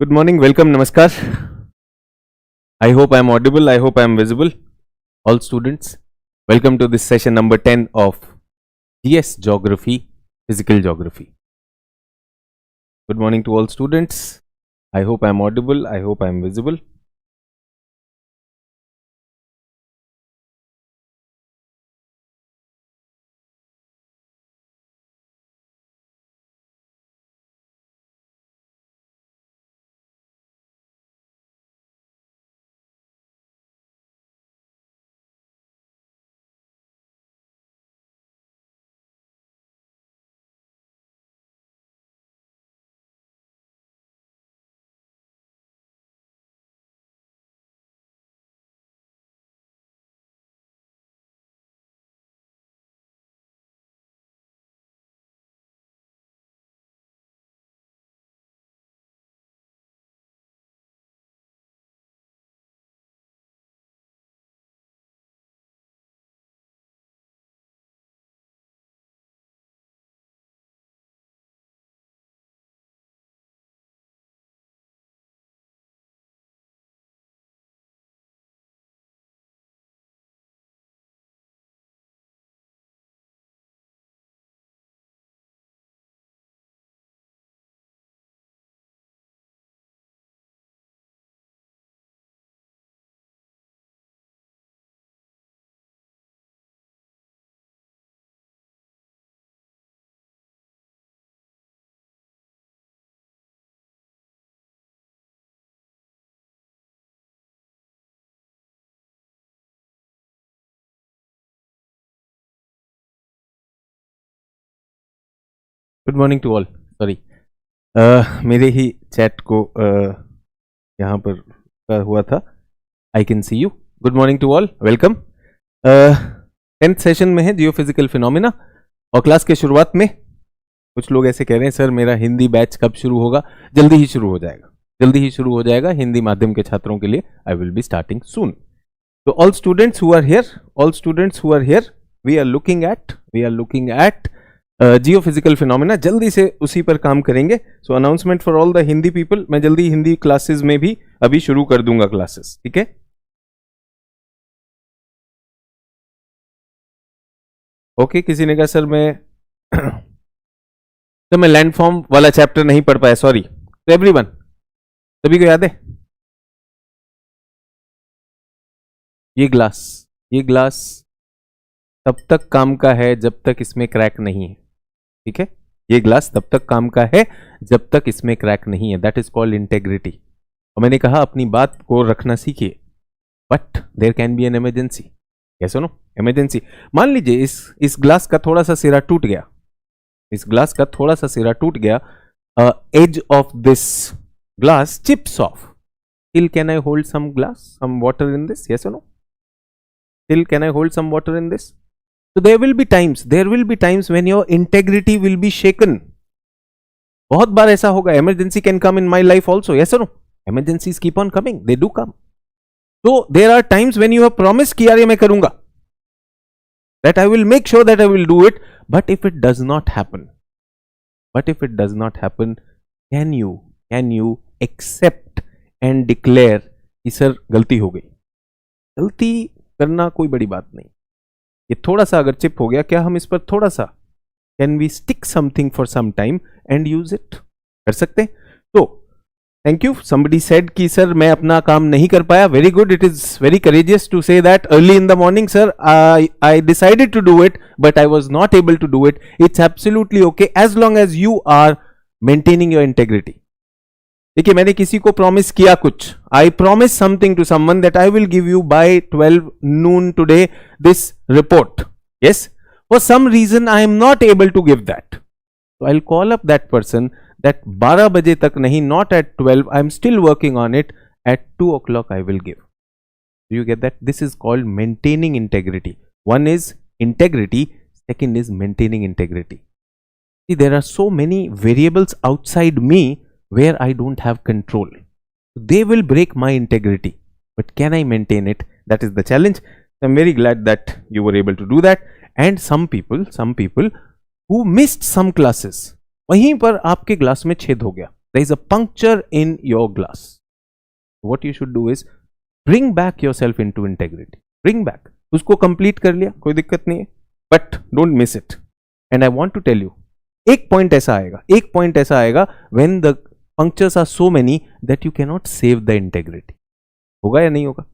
Good morning, welcome, namaskar. I hope I am audible, I hope I am visible. All students, welcome to this session number 10 of GS Geography, Physical Geography. Good morning to all students. I hope I am audible, I hope I am visible. Good morning to all. Sorry, मेरे ही chat को यहाँ पर हुआ था. I can see you. Good morning to all. Welcome. 10th session में है geophysical phenomena और class के शुरुआत में कुछ लोग ऐसे कह रहे हैं सर मेरा हिंदी बैच कब शुरू होगा. जल्दी ही शुरू हो जाएगा, जल्दी ही शुरू हो जाएगा. हिंदी माध्यम के छात्रों के लिए I will be starting soon. तो all students who are here, we are looking at geophysical phenomena. जल्दी से उसी पर काम करेंगे. So announcement for all the Hindi people, मैं जल्दी हिंदी क्लासेस में भी अभी शुरू कर दूंगा क्लासेस. ठीक है. ओके, किसी ने कहा सर मैं लैंडफॉर्म वाला चैप्टर नहीं पढ़ पाया, सॉरी. तो एवरीवन, सभी को याद है ये ग्लास तब तक काम का है जब तक इसमें क्रैक नहीं है. ठीक है, ये ग्लास तब तक काम का है जब तक इसमें क्रैक नहीं है. That is called integrity. और मैंने कहा अपनी बात को रखना सीखिए, but there can be an emergency. कैसे नो इमरजेंसी. मान लीजिए इस ग्लास का थोड़ा सा सिरा टूट गया, edge of this glass chips off. Still can I hold some water in this? Yes or no? Still can I hold some water in this? So there will be times when your integrity will be shaken. बहुत बार ऐसा होगा. Emergency can come in my life also. Yes or no? Emergencies keep on coming. They do come. So there are times when you have promised कि यार ये मैं करूंगा, that I will make sure that I will do it. But if it does not happen, can you accept and declare कि sir गलती हो गई. गलती करना कोई बड़ी बात नहीं. ये थोड़ा सा अगर चिप हो गया, क्या हम इस पर थोड़ा सा can we stick something for some time and use it, कर सकते हैं. तो थैंक यू. समबडी सेड कि सर मैं अपना काम नहीं कर पाया. Very good. It is very courageous to say that early in the morning. Sir I decided to do it but I was not able to do it. It's absolutely okay as long as you are maintaining your integrity. देखिए, मैंने किसी को promise किया कुछ. I promise something to someone that I will give you by 12 noon today this report. Yes, for some reason I am not able to give that. So I'll call up that person that 12 बजे तक नहीं, not at 12. I'm still working on it. At 2 o'clock I will give. Do you get that? This is called maintaining integrity. One is integrity. Second is maintaining integrity. See, there are so many variables outside me where I don't have control. They will break my integrity. But can I maintain it? That is the challenge. I'm very glad that you were able to do that. And some people who missed some classes, वहीं पर आपके class में छेद हो गया. there is a puncture in your glass. What you should do is bring back yourself into integrity. Bring back. उसको complete कर लिया, कोई दिक्कत नहीं है, but don't miss it. And I want to tell you, एक point ऐसा आएगा when the punctures are so many that you cannot save the integrity. होगा या नहीं होगा?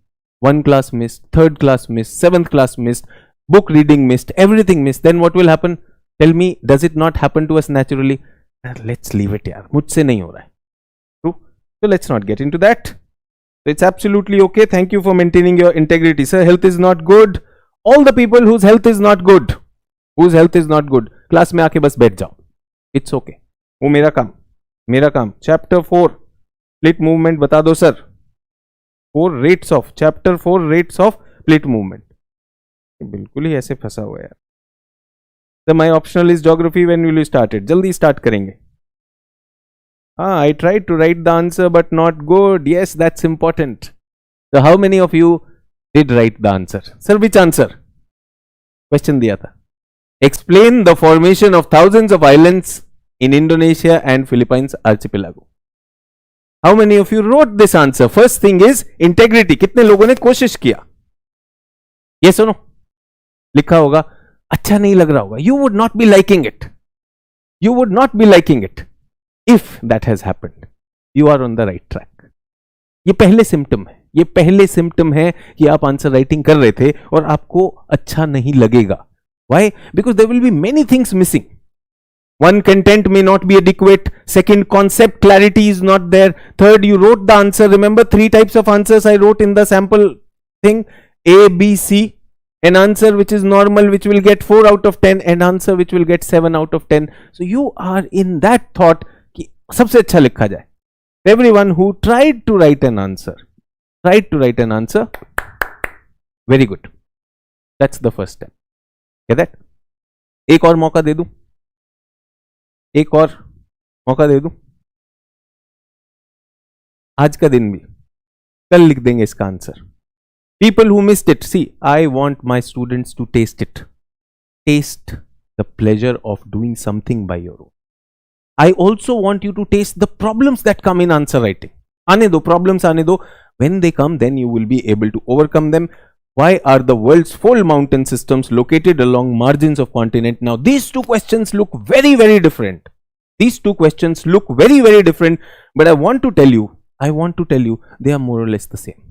1 class missed, 3rd class missed, 7th class missed, book reading missed, everything missed. Then what will happen? Tell me, does it not happen to us naturally? Let's leave it यार, मुझसे नहीं हो रहा है. True? So let's not get into that. So it's absolutely okay. Thank you for maintaining your integrity. Sir, health is not good. All the people whose health is not good, class में आके बस बैठ जाओ. It's okay. वो मेरा काम. Chapter 4, split movement बता दो sir. Chapter 4 rates of split movement. बिल्कुल ही ऐसे फंसा हुआ है यार. So my optional is geography. When will you start it? जल्दी start करेंगे. I tried to write the answer but not good. Yes, that's important. So how many of you did write the answer? Sir, which answer? Question दिया था. Explain the formation of thousands of islands in Indonesia and Philippines archipelago. How many of you wrote this answer? First thing is integrity. कितने लोगों ने कोशिश किया? Yes or no? लिखा होगा. अच्छा नहीं लग रहा होगा. You would not be liking it. You would not be liking it. If that has happened, you are on the right track. ये पहले सिम्टम है कि आप आंसर राइटिंग कर रहे थे और आपको अच्छा नहीं लगेगा. Why? Because there will be many things missing. One, content may not be adequate. Second, concept clarity is not there. Third, you wrote the answer. Remember 3 types of answers I wrote in the sample thing. A, B, C. An answer which is normal, which will get 4 out of 10. An answer which will get 7 out of 10. So you are in that thought कि सबसे अच्छा लिखा जाए. Everyone who tried to write an answer, very good. That's the first step. Get that? एक और मौका दे दूं. आज का दिन भी, कल लिख देंगे इसका answer. People who missed it, see, I want my students to taste it. Taste the pleasure of doing something by your own. I also want you to taste the problems that come in answer writing. आने दो, problems आने दो. When they come, then you will be able to overcome them. Why are the world's 4 mountain systems located along margins of continent? Now, these 2 questions look very, very different. But I want to tell you, they are more or less the same.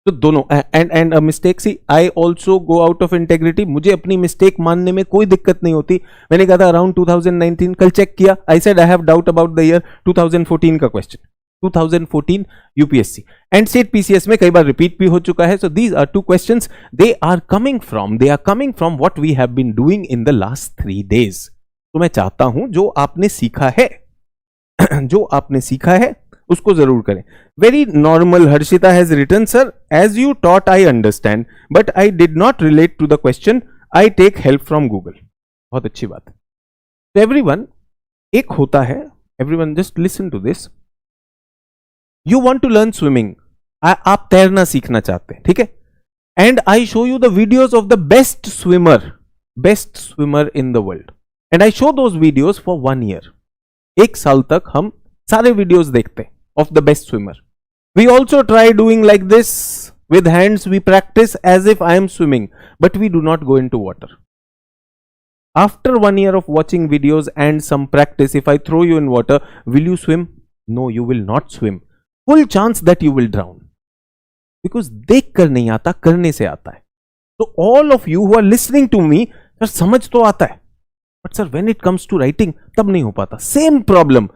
So, दोनों, and a mistake, see, I also go out of integrity. मुझे अपनी mistake मानने में कोई दिक्कत नहीं होती. मैंने कहा था around 2019, कल check किया. I said I have doubt about the year 2014 का question. 2014 UPSC and state PCS में कई बार repeat भी हो चुका है. So these are 2 questions. They are coming from what we have been doing in the last 3 days. तो मैं चाहता हूं जो आपने सीखा है उसको जरूर करें. Very normal. Harshita has written, sir, as you taught I understand, but I did not relate to the question. I take help from Google. बहुत अच्छी बात है. So everyone, एक होता है, everyone just listen to this. You want to learn swimming. आप तैरना सीखना चाहते हैं, ठीक है? And I show you the videos of the best swimmer in the world. And I show those videos for 1 year. 1 साल तक हम सारे वीडियोस देखते हैं of the best swimmer. We also try doing like this with hands. We practice as if I am swimming, but we do not go into water. After 1 year of watching videos and some practice, if I throw you in water, will you swim? No, you will not swim. Full chance that you will drown. Because देख कर नहीं आता, करने से आता है. So all of you who are listening to me, sir, समझ तो आता है. But sir, when it comes to writing, तब नहीं हो पाता. Same problem.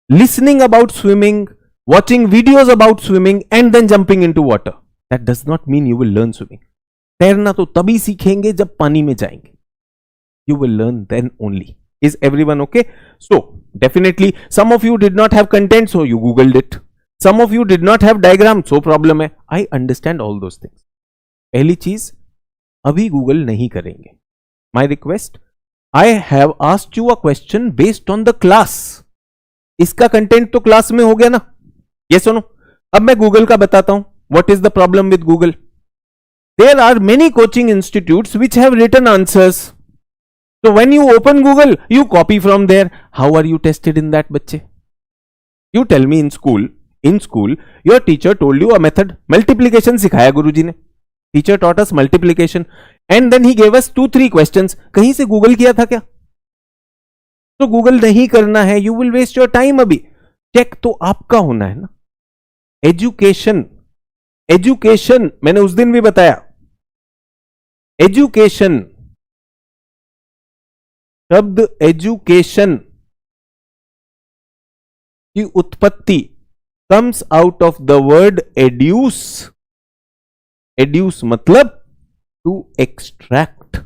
Listening about swimming, watching videos about swimming and then jumping into water. That does not mean you will learn swimming. तैरना तो तभी सीखेंगे जब पानी में जाएंगे. You will learn then only. Is everyone okay? So, definitely, some of you did not have content, so you Googled it. Some of you did not have diagram, so problem है. I understand all those things. पहली चीज, अभी Google नहीं करेंगे. My request, I have asked you a question based on the class. इसका content तो class में हो गया ना? Yes or no? अब मैं Google का बताता हूं. What is the problem with Google? There are many coaching institutes which have written answers. So when you open Google, you copy from there. How are you tested in that, बच्चे? You tell me in school, your teacher told you a method. Multiplication सिखाया गुरुजी ने. Teacher taught us multiplication. And then he gave us 2-3 questions. कहीं से Google किया था क्या? तो Google नहीं करना है. You will waste your time अभी. चेक तो आपका होना है ना. एजुकेशन मैंने उस दिन भी बताया. एजुकेशन, शब्द एजुकेशन की उत्पत्ति comes out of the word educe. Educe मतलब to extract.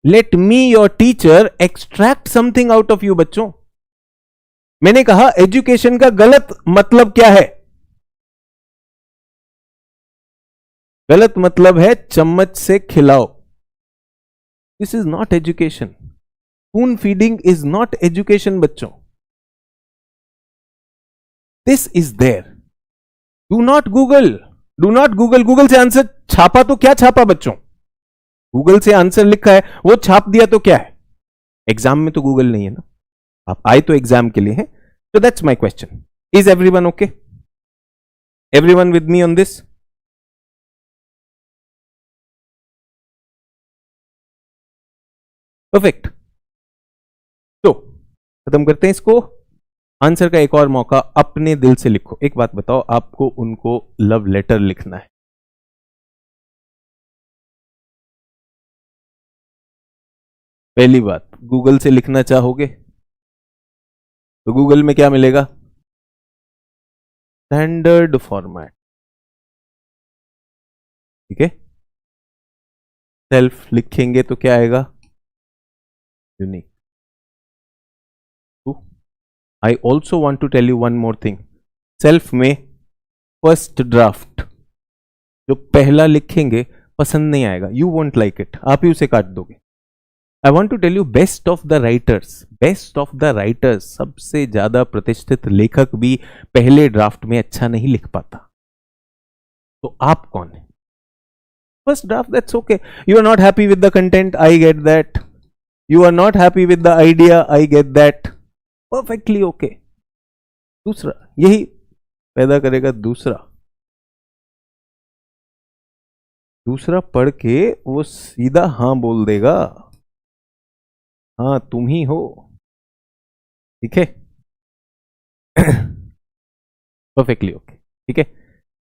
Let me your teacher extract something out of you. बच्चों, मैंने कहा एजुकेशन का गलत मतलब क्या है? गलत मतलब है चम्मच से खिलाओ. This is not education. Spoon feeding is not education बच्चों. This is there. Do not Google. Google से आंसर छापा तो क्या छापा बच्चों? गूगल से आंसर लिखा है, वो छाप दिया तो क्या है? एग्जाम में तो गूगल नहीं है ना. आप आए तो एग्जाम के लिए हैं. So that's my question. Is everyone okay? Everyone with me on this? Perfect. तो खत्म करते हैं इसको. आंसर का एक और मौका. अपने दिल से लिखो. एक बात बताओ, आपको उनको लव लेटर लिखना है. पहली बात, गूगल से लिखना चाहोगे तो गूगल में क्या मिलेगा? Standard format. ठीक है. सेल्फ लिखेंगे तो क्या आएगा? Unique. I also want to tell you one more thing. Self में फर्स्ट ड्राफ्ट जो पहला लिखेंगे पसंद नहीं आएगा. You won't like it. आप ही उसे काट दोगे. I want to tell you best of the writers, सबसे ज्यादा प्रतिष्ठित लेखक भी पहले ड्राफ्ट में अच्छा नहीं लिख पाता. तो आप कौन है? First draft, that's okay. You are not happy with the content, I get that. You are not happy with the idea, I get that. Perfectly okay. दूसरा यही पैदा करेगा. दूसरा पढ़ के वो सीधा हां बोल देगा. हाँ तुम ही हो. ठीक है. Perfectly okay. ठीक है.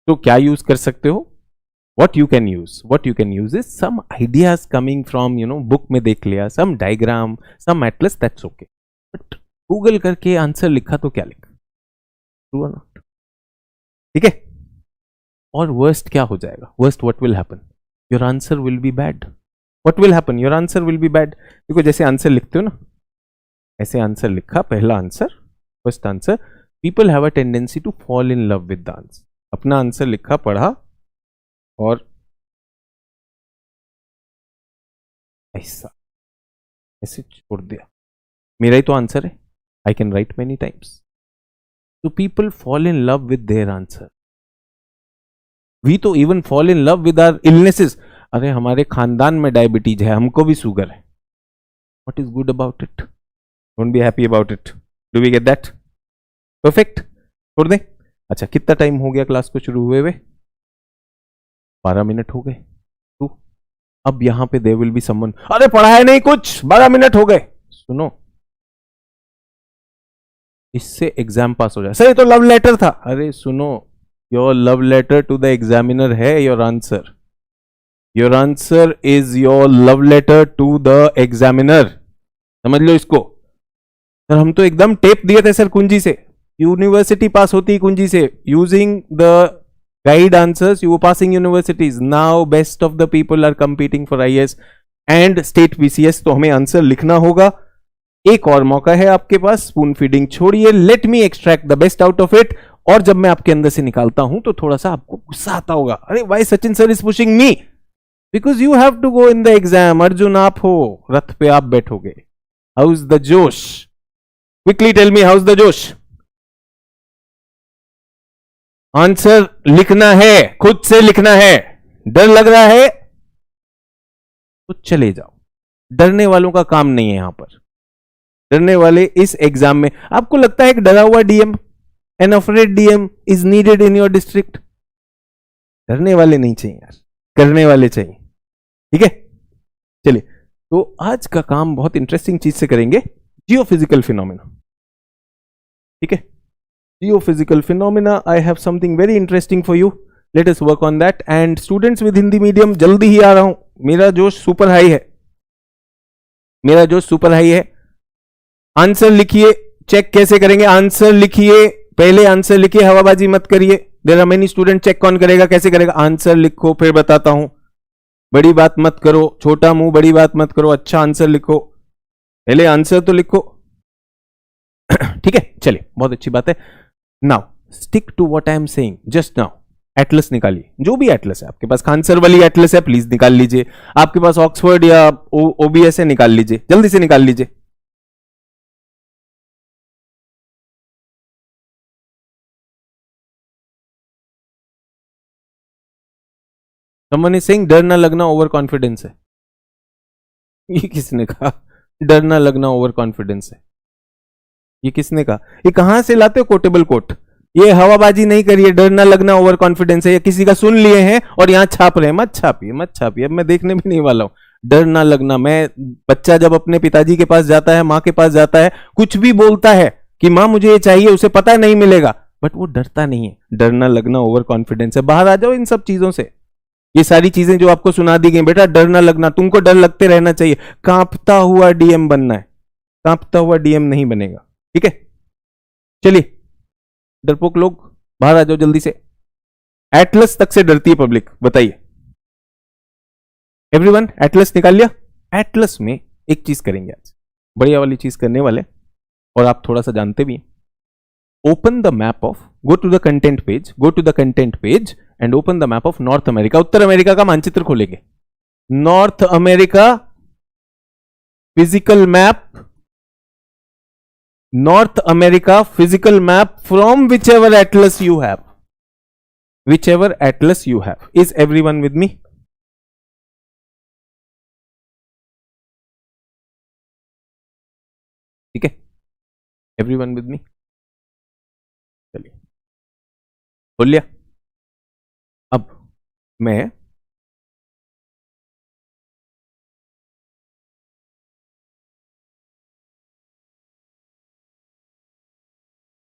तो क्या यूज कर सकते हो? what you can use is some ideas coming from book में देख लिया, some diagram, some atlas, that's okay. but Google करके आंसर लिखा तो क्या लिखा? ट्रू और नॉट. ठीक है. और वर्स्ट क्या हो जाएगा? Worst what will happen? Your answer will be bad. What will happen? Your answer will be bad. देखो जैसे आंसर लिखते हो ना, ऐसे आंसर लिखा, पहला answer, first answer. People have a tendency to fall in love with the answer. अपना answer लिखा, पढ़ा और ऐसे छोड़ दिया. मेरा ही तो आंसर है. I can write many times. तो people fall in love with their answer. We तो even fall in love with our illnesses. अरे हमारे खानदान में डायबिटीज है, हमको भी शुगर है. What is good about it? Don't be happy about it. Do we get that? Perfect. छोड़ दें. अच्छा, कितना टाइम हो गया क्लास को शुरू हुए हुए? 12 मिनट हो गए. तो अब यहां पे देयर विल बी समवन, अरे पढ़ा है नहीं कुछ, 12 मिनट हो गए. सुनो, इससे एग्जाम पास हो जाए. सर ये तो लव लेटर था. अरे सुनो, your love letter to the examiner है your answer. Your answer is your love letter to the examiner. समझ लो इसको. सर हम तो एकदम टेप दिए थे सर कुंजी से. यूनिवर्सिटी पास होती कुंजी से. Using the guide answers you passing universities. Now best of the people are competing for IAS and state PCS. तो हमें आंसर लिखना होगा. एक और मौका है आपके पास. स्पून फीडिंग छोड़िए. Let me extract the best out of it. और जब मैं आपके अंदर से निकालता हूं तो थोड़ा सा आपको गुस्सा आता होगा. अरे why Sachin sir is pushing me? Because you have to go in the exam. Arjun आप हो, रथ पे आप बैठोगे. हाउ इज द जोश? Quickly tell me, how is the जोश? आंसर लिखना है, खुद से लिखना है. डर लग रहा है? तो चले जाओ। डरने वालों का काम नहीं है यहां पर। डरने वाले इस एग्जाम में, आपको लगता है एक डरा हुआ DM, an afraid DM is needed in your district? डरने वाले नहीं चाहिए यार, करने वाले चाहिए। ठीक है, चलिए तो आज का काम बहुत इंटरेस्टिंग चीज से करेंगे, जियोफिजिकल फिनोमेना। ठीक है, geophysical phenomena, I have something very interesting for you, let us work on that. And students with Hindi medium, जल्दी ही आ रहा हूं, मेरा जोश सुपर हाई है, मेरा जोश सुपर हाई है। आंसर लिखिए, चेक कैसे करेंगे, आंसर लिखिए, पहले आंसर लिखिए, हवाबाजी मत करिए। There are many student, check कौन करेगा, कैसे करेगा? आंसर लिखो, फिर बताता हूं। बड़ी बात मत करो, छोटा मुंह, बड़ी बात मत करो, अच्छा आंसर लिखो, पहले आंसर तो लिखो। ठीक है, चलिए, बहुत अच्छी बात है। Now stick to what I am saying just now. Atlas निकालिए, जो भी एटलस है आपके पास, खानसर वाली एटलस है प्लीज निकाल लीजिए, आपके पास ऑक्सफोर्ड या ओबीएस है निकाल लीजिए, जल्दी से निकाल लीजिए। समवन इज सेइंग डर ना लगना ओवर कॉन्फिडेंस है। ये किसने कहा डर ना लगना ओवर कॉन्फिडेंस है? ये किसने कहा? ये कहां से लाते हो कोटेबल कोट? ये हवाबाजी नहीं करिए, डर ना लगना ओवर कॉन्फिडेंस है, ये किसी का सुन लिए हैं और यहां छाप रहे हैं। मत छापिए, मत छापिए, अब मैं देखने भी नहीं वाला हूं। डर ना लगना, मैं बच्चा जब अपने पिताजी के पास जाता है, मां के पास जाता है, कुछ भी बोलता है कि मां मुझे ये चाहिए, उसे पता नहीं मिलेगा, बट वो डरता नहीं है। डर ना लगना ओवर कॉन्फिडेंस है। बाहर आ जाओ इन सब चीजों से। ये सारी चीजें जो आपको सुना दी गई, बेटा डर ना लगना, तुमको डर लगते रहना चाहिए। कांपता हुआ डीएम बनना है, कांपता हुआ डीएम नहीं बनेगा। ठीक है, चलिए डरपोक लोग बाहर आ जाओ जल्दी से। एटलस तक से डरती है पब्लिक, बताइए एवरीवन, एटलस निकाल लिया? एटलस में एक चीज करेंगे आज, बढ़िया वाली चीज करने वाले, और आप थोड़ा सा जानते भी हैं। Open the map of, go to the content page, go to the content page and open the map of North America. उत्तर अमेरिका का मानचित्र खोलेंगे। North America physical map, North America physical map from whichever atlas you have, whichever atlas you have. Is everyone with me? ठीक है, everyone with me? चलिए खोल लिया। अब मैं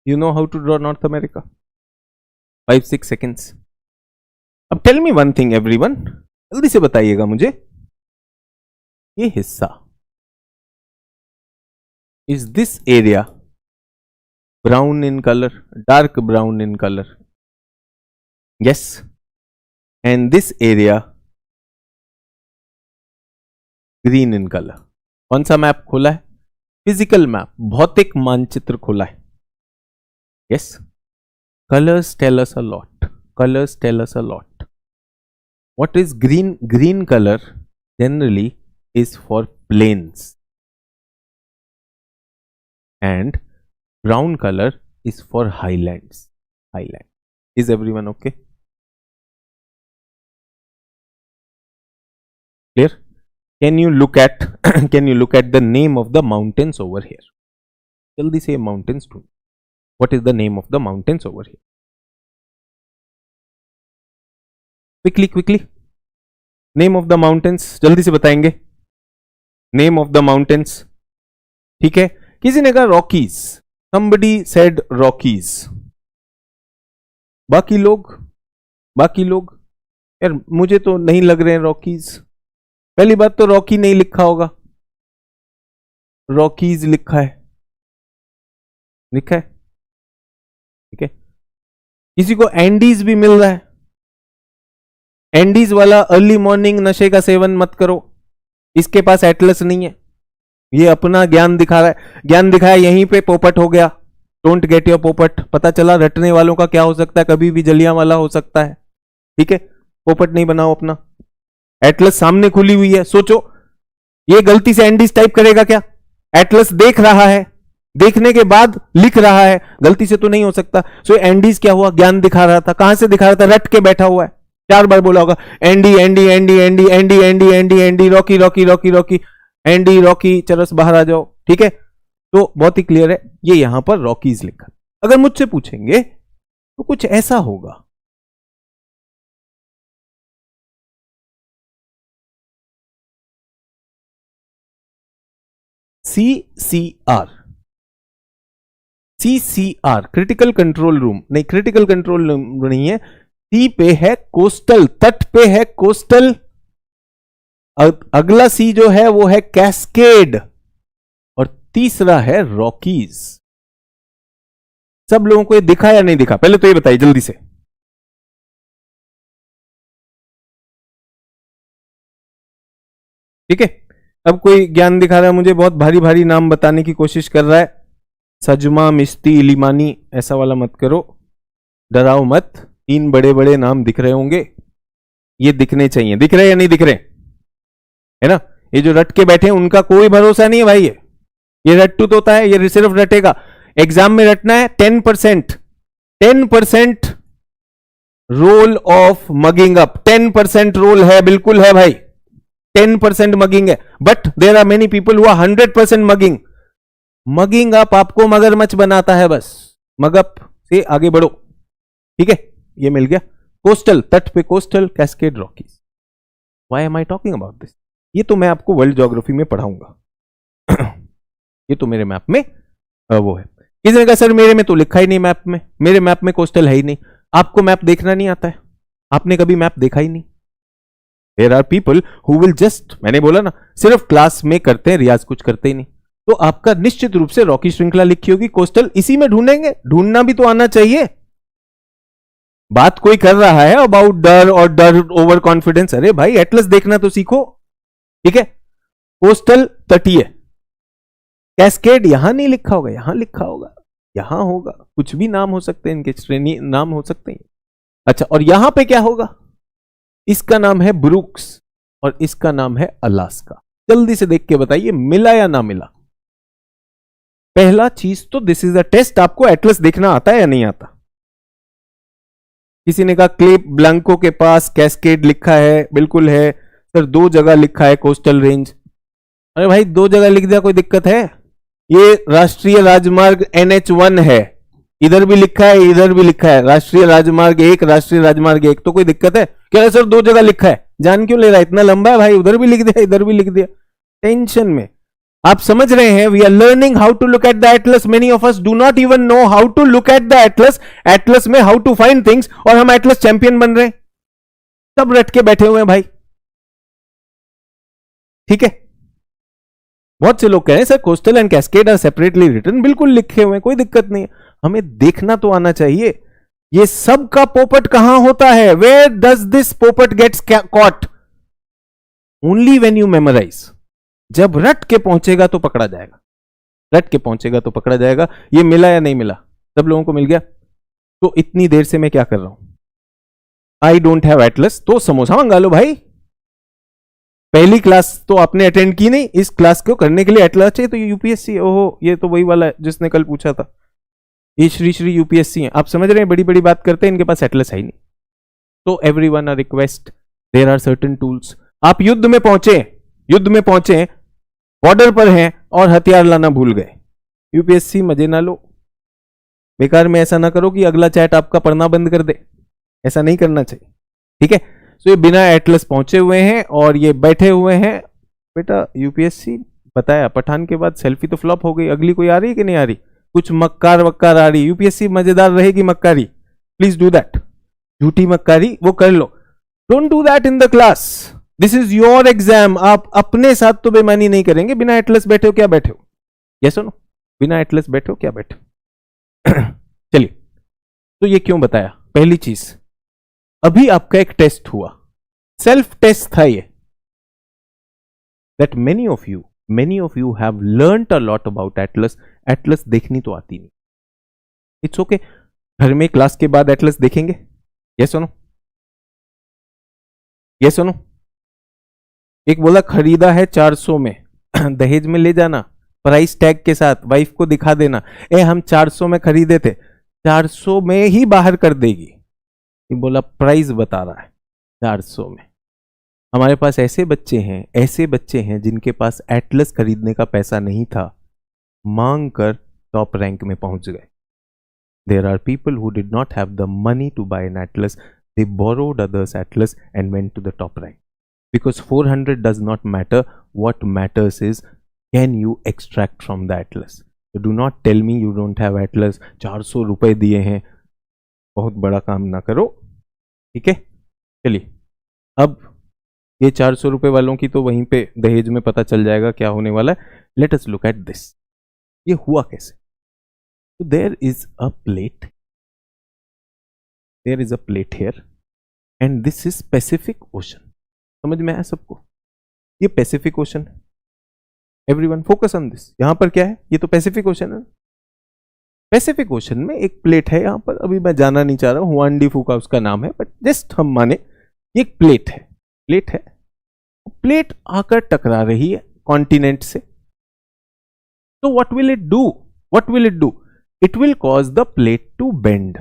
you know how to draw North America? 5-6 seconds. अब tell me one thing everyone, जल्दी से बताइएगा मुझे, ये हिस्सा, is this area brown in color, dark brown in color? Yes. And this area green in color. कौन सा मैप खोला है? फिजिकल मैप, भौतिक मानचित्र खोला है। Yes. Colors tell us a lot. Colors tell us a lot. What is green? Green color generally is for plains. And brown color is for highlands. Highland. Is everyone okay? Clear? Can you look at can you look at the name of the mountains over here? जल्दी से mountains ढूंढ। What is the name of the mountains over here? Quickly, quickly. Name of the mountains, जल्दी से बताएंगे। Name of the mountains. ठीक है, किसी ने कहा रॉकीज, somebody said रॉकीज। बाकी लोग यार मुझे तो नहीं लग रहे हैं रॉकीज। पहली बात तो रॉकी नहीं लिखा होगा, रॉकीज लिखा है, लिखा है। ठीक है, किसी को एंडीज भी मिल रहा है। एंडीज वाला अर्ली मॉर्निंग नशे का सेवन मत करो, इसके पास एटलस नहीं है, ये अपना ज्ञान दिखा रहा है। ज्ञान दिखाया यहीं पे पोपट हो गया। डोंट गेट योर पोपट। पता चला रटने वालों का क्या हो सकता है, कभी भी जलियांवाला हो सकता है। ठीक है, पोपट नहीं बनाओ अपना। एटलस सामने खुली हुई है, सोचो ये गलती से एंडीज टाइप करेगा क्या? एटलस देख रहा है, देखने के बाद लिख रहा है, गलती से तो नहीं हो सकता। सो एंडीज क्या हुआ, ज्ञान दिखा रहा था। कहां से दिखा रहा था? रट के बैठा हुआ है। 4 बार बोला होगा, Andy Andy Andy Andy Andy Andy Andy Andy, Rocky Rocky Rocky Rocky, Andy Rocky, चरस बाहर आ जाओ। ठीक है, तो बहुत ही क्लियर है, ये यहां पर रॉकीज लिखा। अगर मुझसे पूछेंगे तो कुछ ऐसा होगा, CCR, CCR critical control room नहीं, क्रिटिकल कंट्रोल रूम नहीं है। सी पे है कोस्टल, तट पे है कोस्टल। अगला सी जो है वो है कैस्केड, और तीसरा है रॉकीज। सब लोगों को ये दिखा या नहीं दिखा, पहले तो ये बताइए जल्दी से। ठीक है, अब कोई ज्ञान दिखा रहा है मुझे, बहुत भारी भारी नाम बताने की कोशिश कर रहा है, सजमा, मिस्ती, इलीमानी, ऐसा वाला मत करो, डराओ मत। 3 बड़े बड़े नाम दिख रहे होंगे, ये दिखने चाहिए। दिख रहे या नहीं दिख रहे, है ना? ये जो रट के बैठे हैं उनका कोई भरोसा नहीं है भाई, ये रट्टू तो होता है, ये सिर्फ रटेगा। एग्जाम में रटना है 10%, 10% role of mugging up, 10% role है, बिल्कुल है भाई, 10% मगिंग है। But there are many people who are 100% mugging. Mugging up आपको मगरमच्छ बनाता है, बस मगअप से आगे बढ़ो। ठीक है, ये मिल गया। कोस्टल, तट पे coastal, cascade, Rockies. Why am I talking about this? ये तो मैं आपको वर्ल्ड ज्योग्राफी में पढ़ाऊंगा। ये तो मेरे मैप में वो है। किसी ने कहा सर मेरे में तो लिखा ही नहीं मैप में, मेरे मैप में कोस्टल है ही नहीं। आपको मैप देखना नहीं आता है, आपने कभी मैप देखा ही नहीं। There are people who will just, मैंने बोला ना, सिर्फ क्लास में करते हैं, रियाज कुछ करते ही नहीं। तो आपका निश्चित रूप से रॉकी श्रृंखला लिखी होगी, कोस्टल इसी में ढूंढेंगे, ढूंढना भी तो आना चाहिए। बात कोई कर रहा है अबाउट डर और डर ओवर कॉन्फिडेंस, अरे भाई एटलस देखना तो सीखो। ठीक है, कोस्टल तटीय, कैस्केड यहां नहीं लिखा होगा, यहां लिखा होगा, यहां होगा, कुछ भी नाम हो सकते हैं, इनके श्रेणी नाम हो सकते हैं। अच्छा, और यहां पे क्या होगा? इसका नाम है ब्रूक्स और इसका नाम है अलास्का। जल्दी से देख के बताइए मिला या ना मिला। पहला चीज तो दिस इज अ टेस्ट, आपको एटलस देखना आता है या नहीं आता? किसी ने कहा क्लेप ब्लैंको के पास कैस्केड लिखा है, बिल्कुल है सर, 2 जगह लिखा है कोस्टल रेंज। अरे भाई 2 जगह लिख दिया, कोई दिक्कत है? ये राष्ट्रीय राजमार्ग NH1 है, इधर भी लिखा है, इधर भी लिखा है, राष्ट्रीय राजमार्ग 1, राष्ट्रीय राजमार्ग 1, तो कोई दिक्कत है क्या? सर 2 जगह लिखा है, जान क्यों ले रहा है, इतना लंबा है भाई, उधर भी लिख दिया, इधर भी लिख दिया, टेंशन में। आप समझ रहे हैं, we are learning how to look at the atlas. Many of us do not even know how to look at the atlas, atlas में हाउ टू फाइंड थिंग्स, और हम एटलस चैंपियन बन रहे हैं, सब रट के बैठे हुए हैं भाई। ठीक है, बहुत से लोग कह रहे हैं sir coastal and cascade are separately written, बिल्कुल लिखे हुए हैं, कोई दिक्कत नहीं है, हमें देखना तो आना चाहिए। ये सब का पोपट कहां होता है? वेयर डज दिस पोपट gets caught? Only when you memorise. जब रट के पहुंचेगा तो पकड़ा जाएगा, रट के पहुंचेगा तो पकड़ा जाएगा। ये मिला या नहीं मिला? सब लोगों को मिल गया? तो इतनी देर से मैं क्या कर रहा हूं? आई डोंट हैव एटलस, तो समोसा मंगा लो भाई। पहली क्लास तो आपने अटेंड की नहीं, इस क्लास को करने के लिए एटलस चाहिए, तो यूपीएससी, ओहो ये तो वही वाला है जिसने कल पूछा था, ये श्री श्री यूपीएससी है। आप समझ रहे हैं, बड़ी बड़ी बात करते हैं, इनके पास एटलस है ही नहीं। तो everyone a request, there are certain tools. आप युद्ध में पहुंचे, युद्ध में पहुंचे, बॉर्डर पर हैं और हथियार लाना भूल गए, यूपीएससी मजे ना लो। बेकार में ऐसा ना करो कि अगला चैट आपका पढ़ना बंद कर दे, ऐसा नहीं करना चाहिए। ठीक है, तो ये बिना एटलस पहुंचे हुए हैं और ये बैठे हुए हैं। बेटा यूपीएससी बताया, पठान के बाद सेल्फी तो फ्लॉप हो गई, अगली कोई आ रही है कि नहीं आ रही? कुछ मक्कार वक्कार आ रही? यूपीएससी मजेदार रहेगी मक्कारी, प्लीज डू दैट, झूठी मक्कारी वो कर लो, don't do that in the class, this is your exam. आप अपने साथ तो बेईमानी नहीं करेंगे। बिना एटलस बैठे हो क्या बैठे हो? यस और नो? बिना एटलस बैठे हो क्या बैठे हो? चलिए, तो ये क्यों बताया? पहली चीज, अभी आपका एक टेस्ट हुआ, सेल्फ टेस्ट था ये, that many of you have learned a lot about Atlas. Atlas देखनी तो आती नहीं, इट्स ओके, घर में क्लास के बाद एटलस देखेंगे। यस और नो? यस और नो? एक बोला खरीदा है 400 में, दहेज में ले जाना, प्राइस टैग के साथ, वाइफ को दिखा देना, हम 400 में खरीदे थे, 400 में ही बाहर कर देगी। ये बोला प्राइस बता रहा है, 400 में। हमारे पास ऐसे बच्चे हैं जिनके पास एटलस खरीदने का पैसा नहीं था, मांग कर टॉप रैंक में पहुंच गए। There are people who did not have the money to buy an atlas, they borrowed others atlas and went to the top rank. Because 400 does not matter, what matters is can you extract from the atlas. Do not tell me you don't have atlas, 400 रुपए दिए हैं, बहुत बड़ा काम ना करो, ठीक है। चलिए, अब ये 400 रुपए वालों की तो वहीं पे दहेज में पता चल जाएगा क्या होने वाला है। Let us look at this. ये हुआ कैसे? तो there is a plate, there is a plate here and this is Pacific Ocean. समझ में आया सबको? ये पैसिफिक ओशन है। Everyone focus on this. यहां पर क्या है? ये तो पैसिफिक ओशन है। पैसिफिक ओशन में एक प्लेट है, यहां पर अभी मैं जाना नहीं चाह रहा हूं, हुआन डी फू का उसका नाम है, बट जस्ट हम माने ये एक प्लेट है। प्लेट है, प्लेट आकर टकरा रही है कॉन्टिनेंट से। तो what will it do? What will it do? It will cause the plate to bend.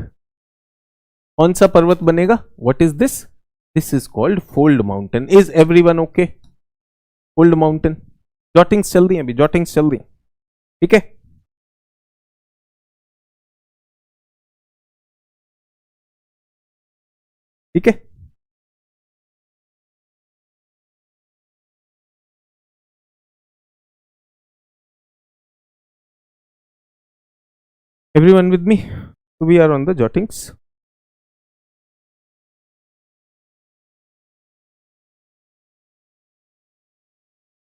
कौन सा पर्वत बनेगा? What is this? This is called fold mountain. Is everyone okay? Fold mountain. Jottings चल रही हैं, अभी जॉटिंग्स चल रही हैं, ठीक है। ठीक है, everyone with me? So we are on the jottings.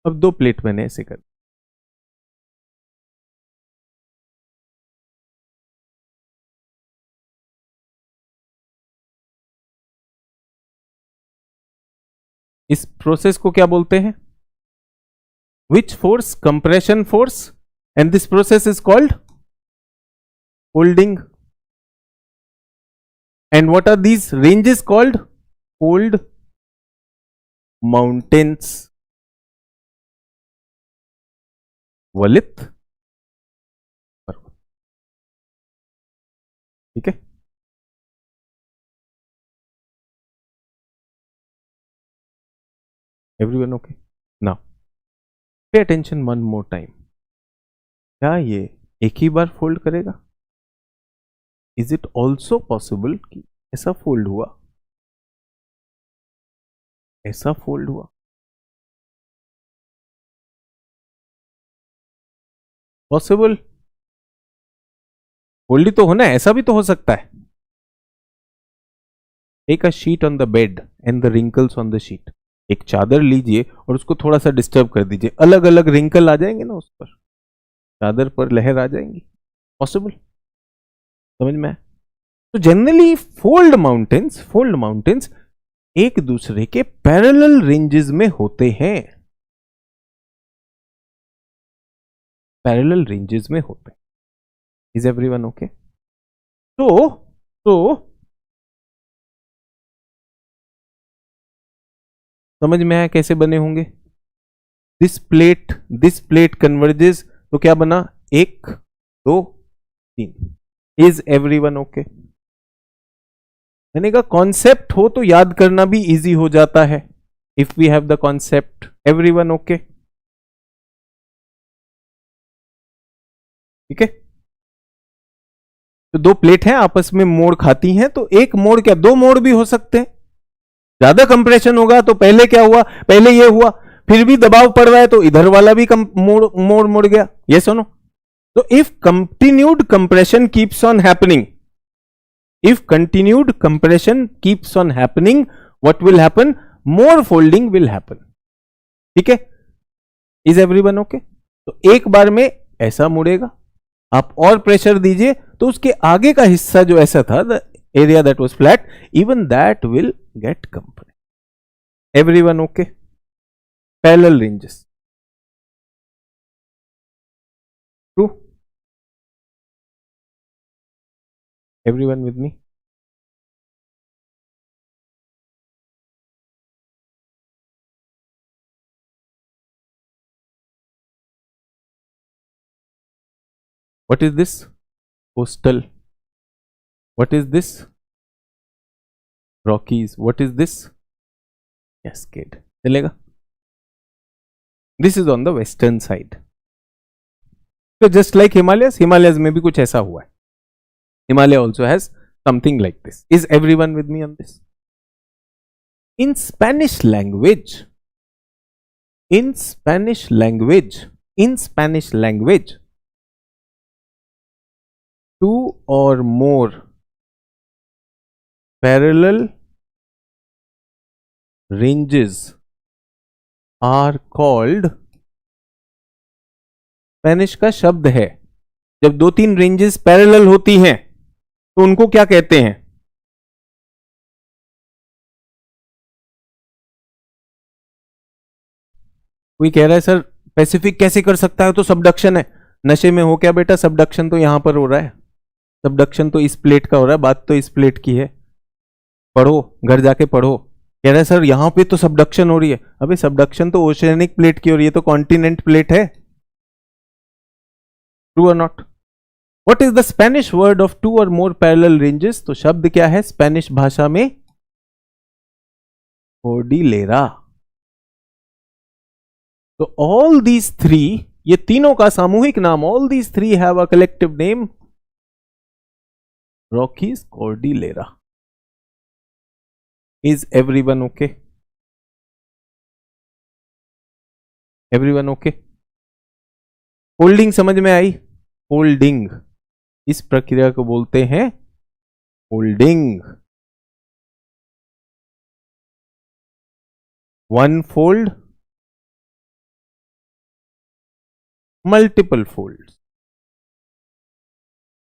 अब दो प्लेट मैंने ऐसे कर, इस प्रोसेस को क्या बोलते हैं? Which force? Compression force. And this process is called folding. And what are these ranges called? Fold mountains. वलित पर्वत, ठीक है। Everyone okay? Now pay attention one more time. क्या ये एक ही बार फोल्ड करेगा? इज इट ऑल्सो पॉसिबल कि ऐसा फोल्ड हुआ, ऐसा फोल्ड हुआ? पॉसिबल। फोल्ड ही तो होना है, ऐसा भी तो हो सकता है। Take a sheet on the bed and the wrinkles on the sheet. एक चादर लीजिए और उसको थोड़ा सा डिस्टर्ब कर दीजिए, अलग अलग रिंकल आ जाएंगे ना उस पर, चादर पर लहर आ जाएंगी। पॉसिबल? समझ में आया? तो जनरली फोल्ड माउंटेन्स एक दूसरे के पैरेलल रेंजेस में होते हैं, पैरेलल रेंजेस में होते हैं। Is everyone okay? तो समझ में आया कैसे बने होंगे? दिस प्लेट कन्वर्जेस, तो क्या बना? 1 2 3। Is everyone okay? मैंने कहा कॉन्सेप्ट हो तो याद करना भी इजी हो जाता है। If we have the concept. Everyone okay? ठीक है। तो दो प्लेट हैं, आपस में मोड़ खाती हैं, तो एक मोड़ क्या, दो मोड़ भी हो सकते हैं। ज्यादा कंप्रेशन होगा तो पहले क्या हुआ, पहले ये हुआ, फिर भी दबाव पड़ रहा है तो इधर वाला भी मोड़ गया। ये सुनो, तो if continued compression keeps on happening, if continued compression keeps on happening, what will happen? More folding will happen. ठीक है? Is everyone okay? तो एक बार में ऐसा मुड़ेगा, आप और प्रेशर दीजिए तो उसके आगे का हिस्सा जो ऐसा था, the area that was flat, even that will get compressed. Everyone okay? Parallel ranges. True? Everyone with me? What is this? Coastal. What is this? Rockies. What is this? Cascade चलेगा. This is on the western side. तो just like Himalayas में भी कुछ ऐसा हुआ है. Himalaya also has something like this. Is everyone with me on this? In Spanish language, in Spanish language, two or more parallel ranges are called. Spanish का शब्द है, जब दो तीन रेंजेस पैरेलल होती हैं तो उनको क्या कहते हैं? कोई कह रहा है सर पैसिफिक कैसे कर सकता है, तो सबडक्शन है. नशे में हो क्या बेटा? सबडक्शन तो यहां पर हो रहा है. सबडक्शन तो इस प्लेट का हो रहा है. बात तो इस प्लेट की है. पढ़ो, घर जाके पढ़ो. कह रहा है सर यहां पे तो सबडक्शन हो रही है. अबे सबडक्शन तो ओशियनिक प्लेट की हो रही है, तो कॉन्टिनेंट प्लेट है. ट्रू और not? What is the Spanish word of two or more parallel ranges? तो शब्द क्या है स्पेनिश भाषा में? कोर्डिलेरा. तो ऑल दीज थ्री, ये तीनों का सामूहिक नाम, all these three have a collective name, Rockies Cordillera. Is everyone okay? Everyone okay? Folding समझ में आई? फोल्डिंग, इस प्रक्रिया को बोलते हैं folding. One fold, multiple fold.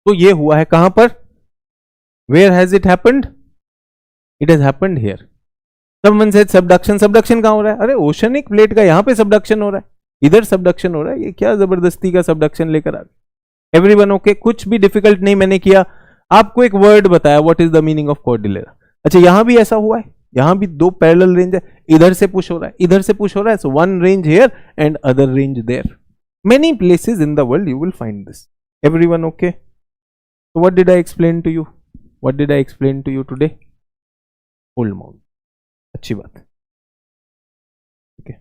तो ये हुआ है कहां पर? Where has it happened? It has happened here. Someone said subduction. Subduction कहां हो रहा है? अरे ओशनिक प्लेट का यहां पे सबडक्शन हो रहा है, इधर सबडक्शन हो रहा है. ये क्या जबरदस्ती का सबडक्शन लेकर आ गए? Everyone okay? कुछ भी डिफिकल्ट नहीं मैंने किया, आपको एक वर्ड बताया what is the meaning of Cordillera. अच्छा यहां भी ऐसा हुआ है, यहां भी दो पैरेलल रेंज है, इधर से पुश हो रहा है, इधर से पुश हो रहा है. So one range here and other range there. Many places in the world you will find this. Everyone okay? So what did I explain to you? What did I explain to you today? Full moon. अच्छी बात है. ठीक है.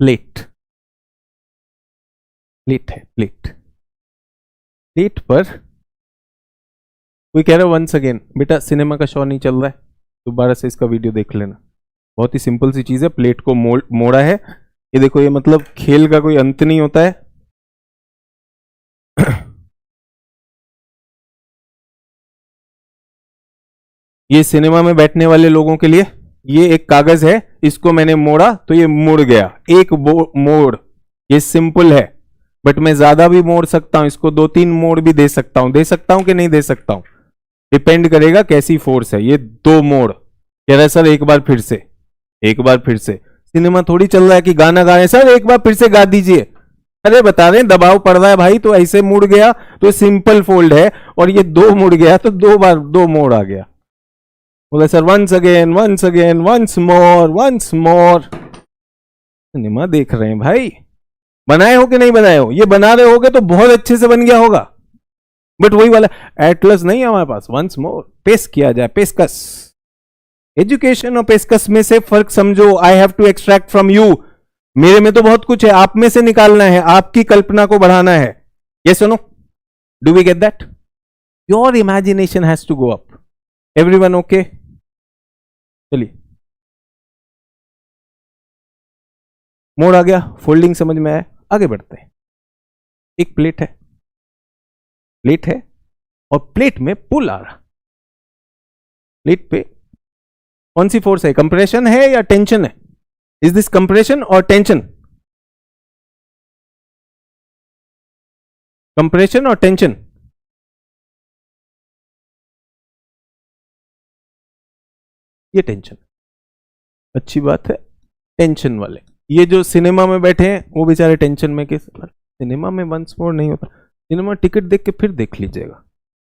Plate, plate है, plate. Plate पर कोई कह रहा है वंस अगेन बेटा सिनेमा का शो नहीं चल रहा है, दोबारा से इसका वीडियो देख लेना. बहुत ही सिंपल सी चीज है. प्लेट को मोड़ा है, ये देखो, ये मतलब खेल का कोई अंत नहीं होता है. ये सिनेमा में बैठने वाले लोगों के लिए ये एक कागज है, इसको मैंने मोड़ा तो ये मुड़ गया. एक मोड़, ये सिंपल है. बट मैं ज्यादा भी मोड़ सकता हूं इसको, दो तीन मोड़ भी दे सकता हूं. दे सकता हूं कि नहीं दे सकता हूं? डिपेंड करेगा कैसी फोर्स है. ये दो मोड़. कह रहा है सर एक बार फिर से, एक बार फिर से. सिनेमा थोड़ी चल रहा है कि गाना गा रहे हैं. सर एक बार फिर से गा दीजिए. अरे बता रहे हैं दबाव पड़ रहा है भाई, तो ऐसे मुड़ गया तो सिंपल फोल्ड है, और ये दो मुड़ गया तो दो बार दो मोड़ आ गया. बोला sir once again, once again, once more, once more. Cinema देख रहे हैं भाई. बनाए हो कि नहीं बनाए हो? ये बना रहे होगे तो बहुत अच्छे से बन गया होगा. बट वही वाला एटलस नहीं है हमारे पास. वंस मोर पेश किया जाए, पेशकश. एजुकेशन और पेशकश में से फर्क समझो. I have to extract from you. मेरे में तो बहुत कुछ है, आप में से निकालना है, आपकी कल्पना को बढ़ाना है. यस और no? Do we get that? Your imagination has to go up. Everyone okay? चलिए, मोड़ आ गया, फोल्डिंग समझ में आया, आगे बढ़ते हैं. एक प्लेट है, प्लेट है और प्लेट में पुल आ रहा. प्लेट पे कौन सी फोर्स है? कंप्रेशन है या टेंशन है? इज दिस कंप्रेशन और टेंशन? कंप्रेशन और टेंशन? ये टेंशन. अच्छी बात है. टेंशन वाले, ये जो सिनेमा में बैठे हैं वो बेचारे टेंशन में. के सिनेमा में वंस मोर नहीं होता. सिनेमा टिकट देख के फिर देख लीजिएगा,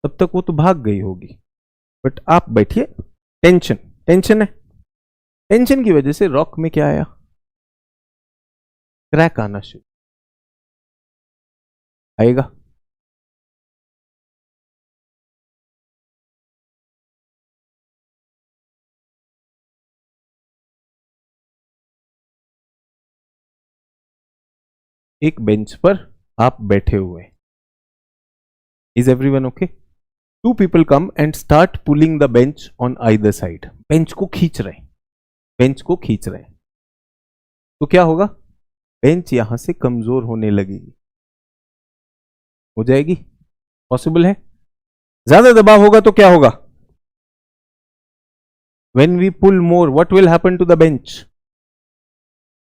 तब तक वो तो भाग गई होगी. बट आप बैठिए. टेंशन, टेंशन है. टेंशन की वजह से रॉक में क्या आया? क्रैक आना शुरू. आएगा. एक बेंच पर आप बैठे हुए। Is everyone okay? Two people come and start pulling the bench on either side. Bench को खींच रहे हैं, बेंच को खींच रहे हैं, तो क्या होगा? बेंच यहां से कमजोर होने लगेगी। हो जाएगी? पॉसिबल है? ज्यादा दबाव होगा तो क्या होगा? When we pull more, what will happen to the bench?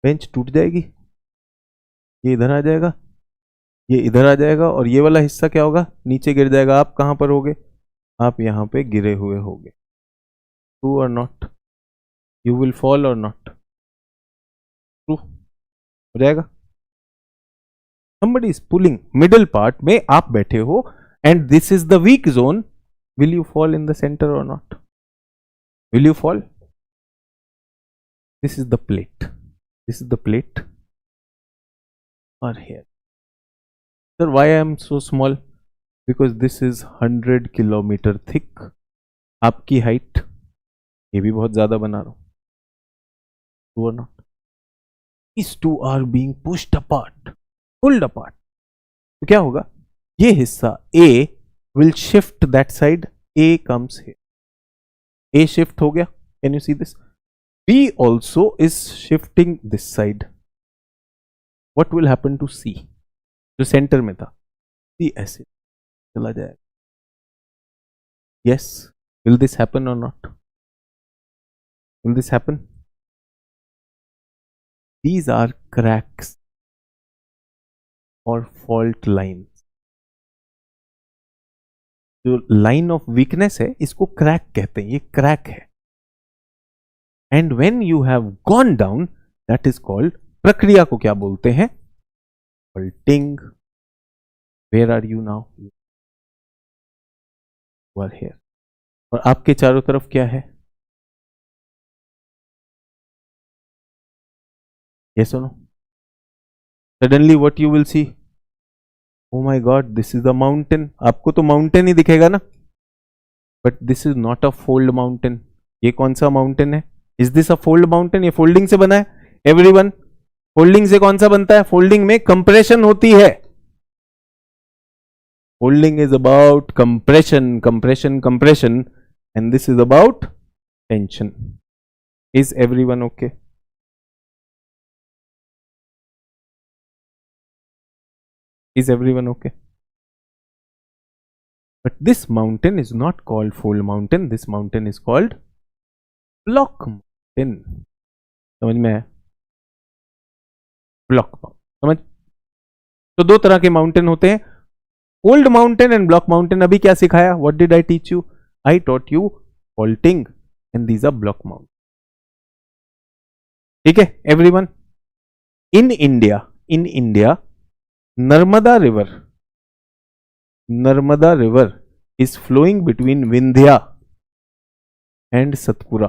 Bench टूट जाएगी, ये इधर आ जाएगा, ये इधर आ जाएगा, और ये वाला हिस्सा क्या होगा? नीचे गिर जाएगा। आप कहां पर होगे? आप यहां पे गिरे हुए होगे। ट्रू और नॉट? यू विल फॉल और नॉट? ट्रू हो जाएगा। somebody is pulling, middle part में आप बैठे हो and this is the weak zone, will you fall in the center or not? Will you fall? This is the plate, this is the plate, or here. Sir, why I am so small? Because this is 100 kilometer thick. आपकी height, ये भी बहुत ज्यादा बना रहा हूं। True or not? These two are being pushed apart, pulled apart. तो क्या होगा? ये हिस्सा A will shift that side, A comes here, A shift हो गया। Can you see this? B also is shifting this side. What will happen to C? जो centre में था, C ऐसे चला जाएगा। Yes, will this happen or not? Will this happen? These are cracks or fault lines. जो line of weakness है इसको crack कहते हैं, ये क्रैक है। And when you have gone down, that is called, प्रक्रिया को क्या बोलते हैं? Faulting. Where are you now? You are here. और आपके चारों तरफ क्या है? यस और no? Suddenly what you will see? Oh my god, this is the mountain. आपको तो माउंटेन ही दिखेगा ना, but this is not a fold mountain. ये कौन सा माउंटेन है? Is this a fold mountain? ये फोल्डिंग से बना है। एवरीवन, फोल्डिंग से कौन सा बनता है? फोल्डिंग में कंप्रेशन होती है। Folding is about compression, compression, compression, and this is about tension. Is everyone okay? Is everyone okay? But this mountain is not called fold mountain. This mountain is called block mountain. समझ में आया? Block समझ? तो दो तरह के mountain होते हैं, fold mountain and block mountain. अभी क्या सिखाया? What did I teach you? I taught you faulting and these are block mountain. ठीक है everyone? In India, in India, Narmada river is flowing between Vindhya and Satpura.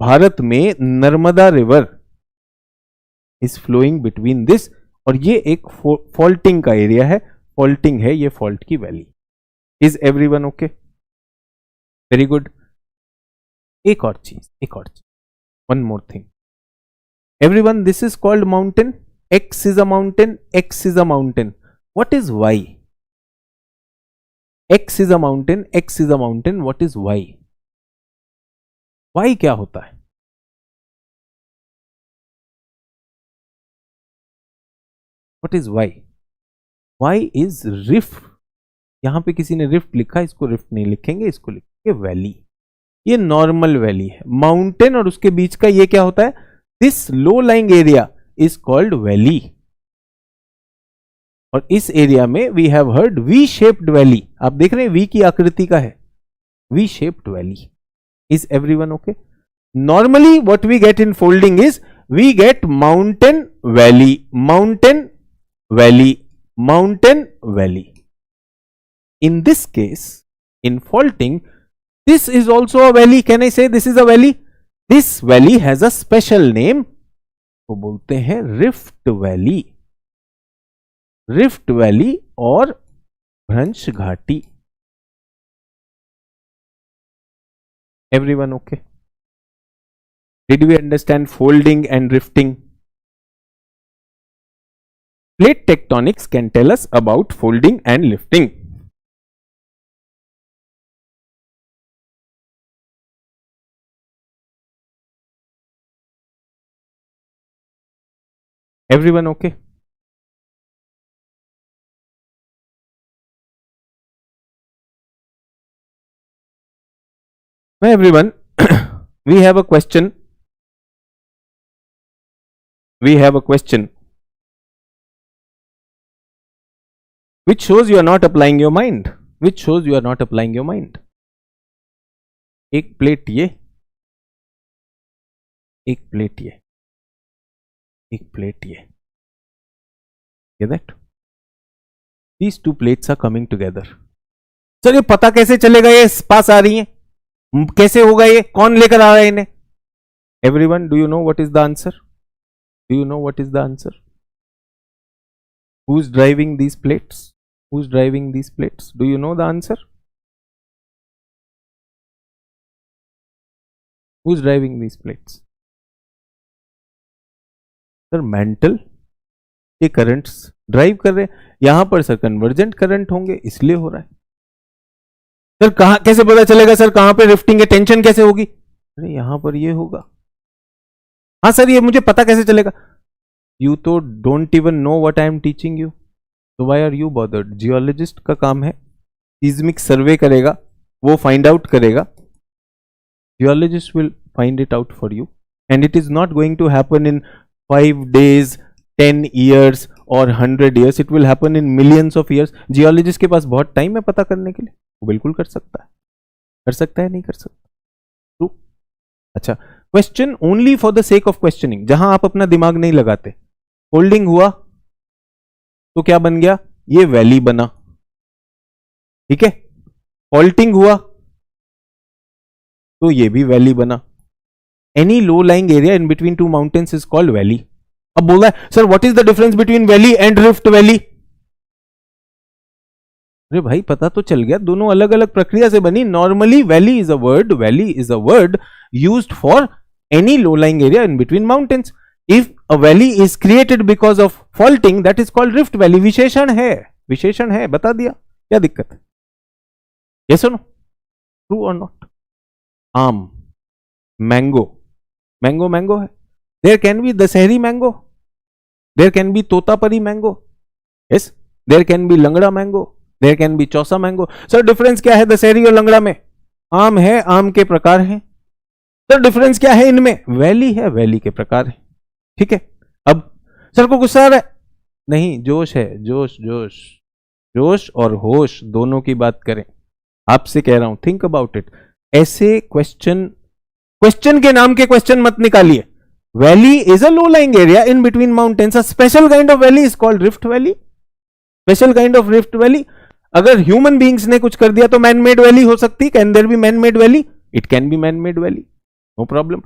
Bharat में Narmada river is flowing between this, और ये एक faulting का एरिया है, faulting है ये, फॉल्ट की valley. Is everyone okay? Very good. एक और चीज, one more thing everyone, this is called mountain. X is a mountain, X is a mountain. What is Y? X is a mountain, X is a mountain. What is Y? Y क्या होता है? What is Y? Y is rift. यहां पे किसी ने rift लिखा, इसको rift नहीं लिखेंगे, इसको लिखेंगे वैली। ये नॉर्मल वैली है। माउंटेन और उसके बीच का ये क्या होता है? This low lying area is called valley. और इस एरिया में we have heard V shaped valley. आप देख रहे हैं वी की आकृति का है, V shaped valley. Is everyone okay? Normally what we get in folding is we get mountain valley, mountain valley, mountain valley. In this case, in faulting, this is also a valley. Can I say this is a valley? This valley has a special name. वो बोलते हैं rift valley, rift valley और भ्रंश घाटी। Everyone okay? Did we understand folding and rifting? Plate tectonics can tell us about folding and lifting. Everyone okay? Now everyone, we have a question. We have a question which shows you are not applying your mind. Which shows you are not applying your mind. एक plate ये, एक plate ये, एक plate ये. Get that? These two plates are coming together. Sir ये पता कैसे चलेगा ये पास आ रही हैं? कैसे होगा ये? कौन लेकर आ रहा है इन्हें? Everyone, do you know what is the answer? Do you know what is the answer? Who's driving these plates? Who's driving these plates? Do you know the answer? Who's driving these plates? Sir mental ये currents drive कर रहे हैं. यहां पर sir convergent current होंगे इसलिए हो रहा है. सर कहां कैसे पता चलेगा सर कहां पे रिफ्टिंग है? टेंशन कैसे होगी? अरे यहां पर ये होगा. हाँ सर ये मुझे पता कैसे चलेगा? यू तो don't even know what I am teaching you, तो why are you bothered? Geologist का काम है, सीज्मिक सर्वे करेगा, वो फाइंड आउट करेगा. Geologist will find it out for you and it is not going to happen in 5 days, 10 years और 100 years. It will happen in millions of years. Geologist के पास बहुत टाइम है पता करने के लिए, वो बिल्कुल कर सकता है. कर सकता है नहीं कर सकता? ट्रू. अच्छा, question only for the sake of questioning, जहां आप अपना दिमाग नहीं लगाते. फोल्डिंग हुआ तो क्या बन गया? ये वैली बना. ठीक है. फॉल्टिंग हुआ तो ये भी वैली बना. Any low lying area in between two mountains is called valley. अब बोल रहा है sir what is the difference between valley and rift valley? अरे भाई पता तो चल गया, दोनों अलग अलग प्रक्रिया से बनी. Normally valley is a word used for any low lying area in between mountains. If a valley is created because of faulting that is called rift valley. विशेषण है, विशेषण है, बता दिया. क्या दिक्कत है? यस और नो? ट्रू और नॉट? आम, मैंगो, मैंगो मैंगो है. There can be Dasheri mango, there can be Totapuri mango, yes. There can be Langra mango, there can be Chausa mango. Sir difference क्या है दशहरी और लंगड़ा में? आम है, आम के प्रकार हैं. सर डिफरेंस क्या है इनमें? वैली है, वैली के प्रकार है. ठीक है. अब सर को गुस्सा आ रहा है? नहीं, जोश है, जोश जोश. जोश और होश दोनों की बात करें. आपसे कह रहा हूं थिंक अबाउट इट. ऐसे क्वेश्चन, क्वेश्चन के नाम के क्वेश्चन मत निकालिए. Valley is a low lying area in between mountains. A special kind of valley is called rift valley. Special kind of rift valley. अगर ह्यूमन बीइंग्स ने कुछ कर दिया तो मैन मेड वैली हो सकती. Can there be man made valley? It can be man made valley, no problem.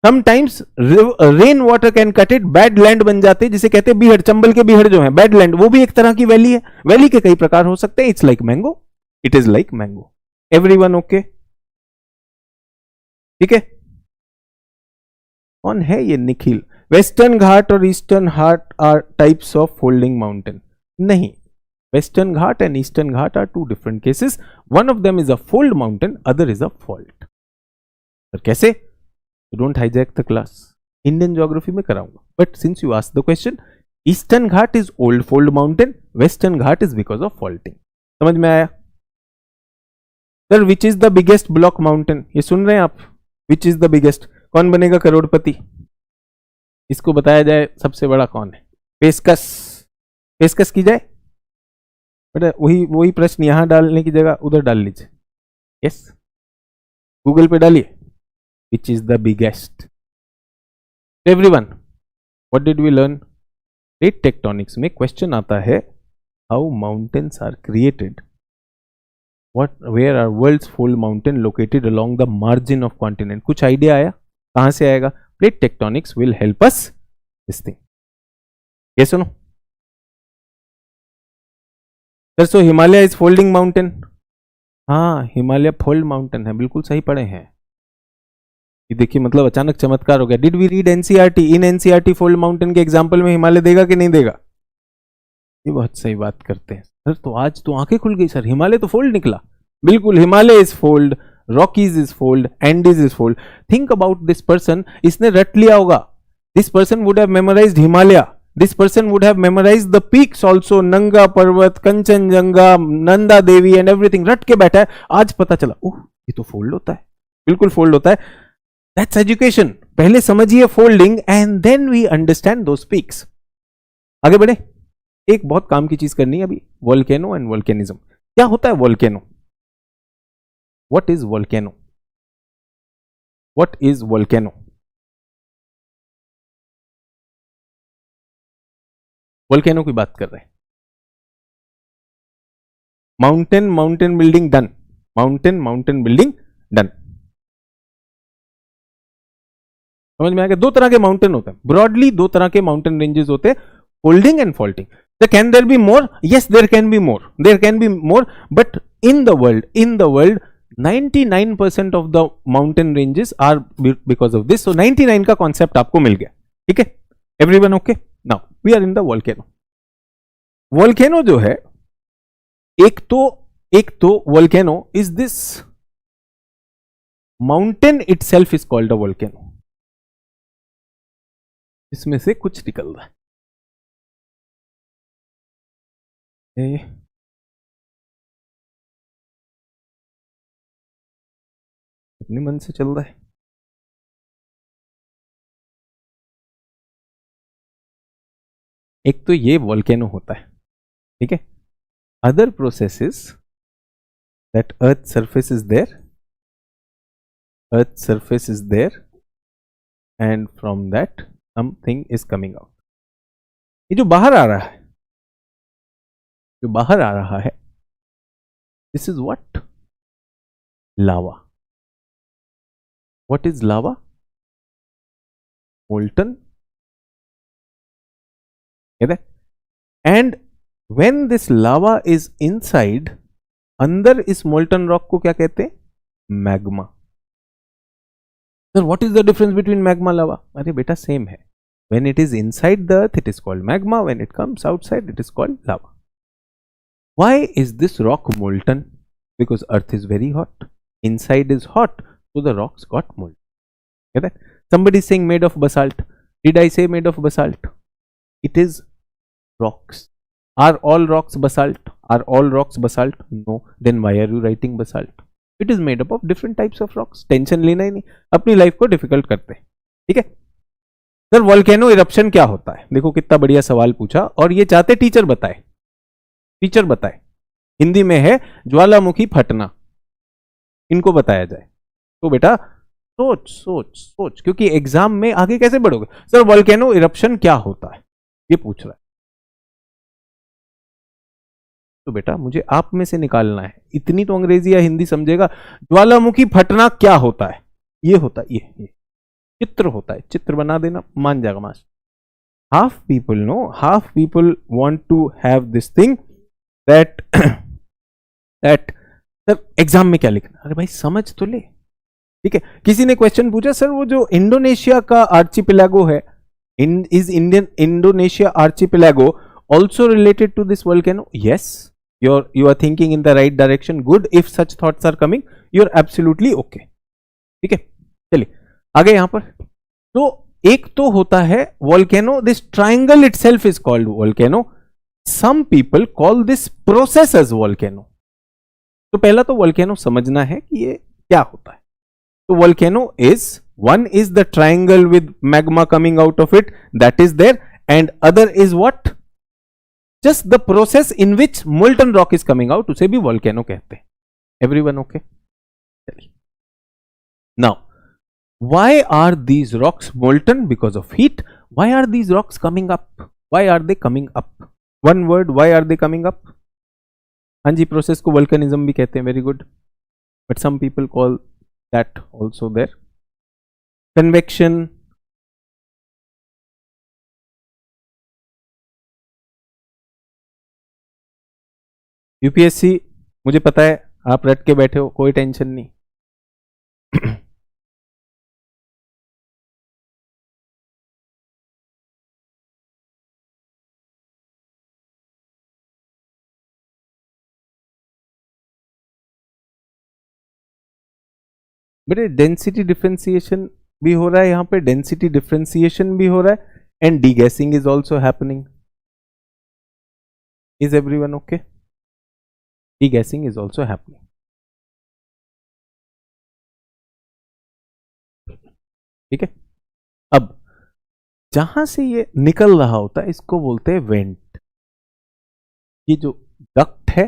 Sometimes rain water can cut it. Bad land बन जाते, जिसे कहते हैं बीहड़, चंबल के बीहड़ जो है बैड लैंड, वो भी एक तरह की वैली है. वैली के कई प्रकार हो सकते हैं. It's like mango, it is like mango. Everyone okay? ठीक है. कौन है ये निखिल? वेस्टर्न घाट और eastern Ghat are types of folding mountain. नहीं, western Ghat and eastern Ghat are two different cases. One of them is a fold mountain, other is a fault. कैसे? Don't hijack the class, Indian geography में कराऊंगा. But since you asked the question, eastern Ghat is old fold mountain, western Ghat is because of faulting. समझ में आया? Sir which is the biggest block mountain? ये सुन रहे हैं आप? विच इज द बिगेस्ट? कौन बनेगा करोड़पति? इसको बताया जाए सबसे बड़ा कौन है? पेशकश, पेशकश की जाए. बेटा वही प्रश्न यहां डालने की जगह उधर डाल लीजिए. यस, गूगल पे डालिए which is the biggest. Everyone, what did we learn? Plate tectonics में क्वेश्चन आता है how mountains are created. Where are world's fold mountain located along the margin of continent? कुछ आइडिया आया? कहां से आएगा? Plate tectonics will help us this thing. Yes or no? Sir, so Himalaya is folding mountain. हाँ, Himalaya fold mountain है, बिल्कुल सही पढ़े हैं. ये देखिए मतलब अचानक चमत्कार हो गया. Did we read NCERT? In NCERT fold mountain के एग्जाम्पल में हिमालय देगा कि नहीं देगा? ये बहुत सही बात करते हैं सर, तो आज तो आंखें खुल गई सर, हिमालय तो फोल्ड निकला। बिल्कुल, Himalaya is fold, Rockies is fold, Andes is fold. Think about this person, इसने रट लिया होगा। This person would have memorised Himalaya, this person would have memorised the peaks also, नंगा पर्वत, कंचनजंगा, नंदा देवी एंड एवरीथिंग, रट के बैठा है। आज पता चला ओह ये तो फोल्ड होता है, बिल्कुल फोल्ड होता है। That's education. पहले समझिए folding and then we understand those peaks. आगे बढ़े, एक बहुत काम की चीज करनी है अभी, वोल्केनो एंड वोल्केनिज्म। क्या होता है volcano? What is volcano? What is volcano? Volcano की बात कर रहे हैं। Mountain building done, mountain building done. समझ में आ गया? दो तरह के माउंटेन होते हैं, ब्रॉडली दो तरह के माउंटेन रेंजेस होते हैं, folding and faulting. Can there be more? Yes there can be more, there can be more, but in the world 99% of the mountain ranges are because of this. So 99 का concept आपको मिल गया, ठीक है? Everyone okay? Now we are in the volcano. Volcano जो है, एक तो volcano is this mountain itself is called a volcano. इसमें से कुछ निकल रहा है, अपने मन से चल रहा है। एक तो ये वोल्केनो होता है, ठीक है? Other processes that earth surface is there and from that something is coming out. ये जो बाहर आ रहा है, this is what? Lava. What is lava? Molten, and when this lava is inside, अंदर इस मोल्टन रॉक को क्या कहते हैं? Magma. Sir what is the difference between magma lava? अरे बेटा सेम है। When it is inside the earth it is called magma, when it comes outside it is called lava. Why is this rock molten? Because earth is very hot, inside is hot, so the rocks got molten. Get that? Somebody is saying made of basalt. Did I say made of basalt? It is rocks. Are all rocks basalt? Are all rocks basalt? No. Then why are you writing basalt? It is made up of different types of rocks. Tension लेना ही नहीं, अपनी life को difficult करते हैं, ठीक है? Sir volcano eruption क्या होता है? देखो कितना बढ़िया सवाल पूछा, और ये चाहते टीचर बताए, हिंदी में है ज्वालामुखी फटना, इनको बताया जाए। तो बेटा सोच सोच सोच, क्योंकि एग्जाम में आगे कैसे बढ़ोगे? सर वोल्केनो इरप्शन क्या होता है, ये पूछ रहा है। तो बेटा मुझे आप में से निकालना है, इतनी तो अंग्रेजी या हिंदी समझेगा। ज्वालामुखी फटना क्या होता है? ये होता है, ये चित्र होता है, चित्र बना देना, मान जाएगा mass. Half people know, half people want to have this thing that sir exam में क्या लिखना? अरे भाई समझ तो ले, ठीक है? किसी ने क्वेश्चन पूछा सर वो जो इंडोनेशिया का आर्चिपेलागो है, is Indonesia archipelago also related to this volcano? Yes, you are thinking in the right direction. Good. If such thoughts are coming, you're absolutely okay. ठीक है, चलिए आगे यहां पर। तो एक तो होता है volcano, this triangle itself is called volcano. Some people call this process as volcano. तो पहला तो volcano समझना है कि ये क्या होता है। तो volcano is, one is the triangle with magma coming out of it, that is there, and other is what? Just the process in which molten rock is coming out, उसे भी volcano कहते हैं। Everyone okay? Now, why are these rocks molten? Because of heat. Why are these rocks coming up? Why are they coming up? One word, why are they coming up? हाँ जी, process को वल्कनिज्म भी कहते हैं, very good, but some people call that also there. Convection, UPSC, मुझे पता है आप रट के बैठे हो, कोई टेंशन नहीं। बेटे डेंसिटी डिफरेंशिएशन भी हो रहा है, यहां पे डेंसिटी डिफरेंशिएशन भी हो रहा है, and degassing is also happening. Is everyone okay? Degassing is also happening. ठीक है. अब जहां से ये निकल रहा होता है इसको बोलते हैं वेंट. ये जो डक्ट है,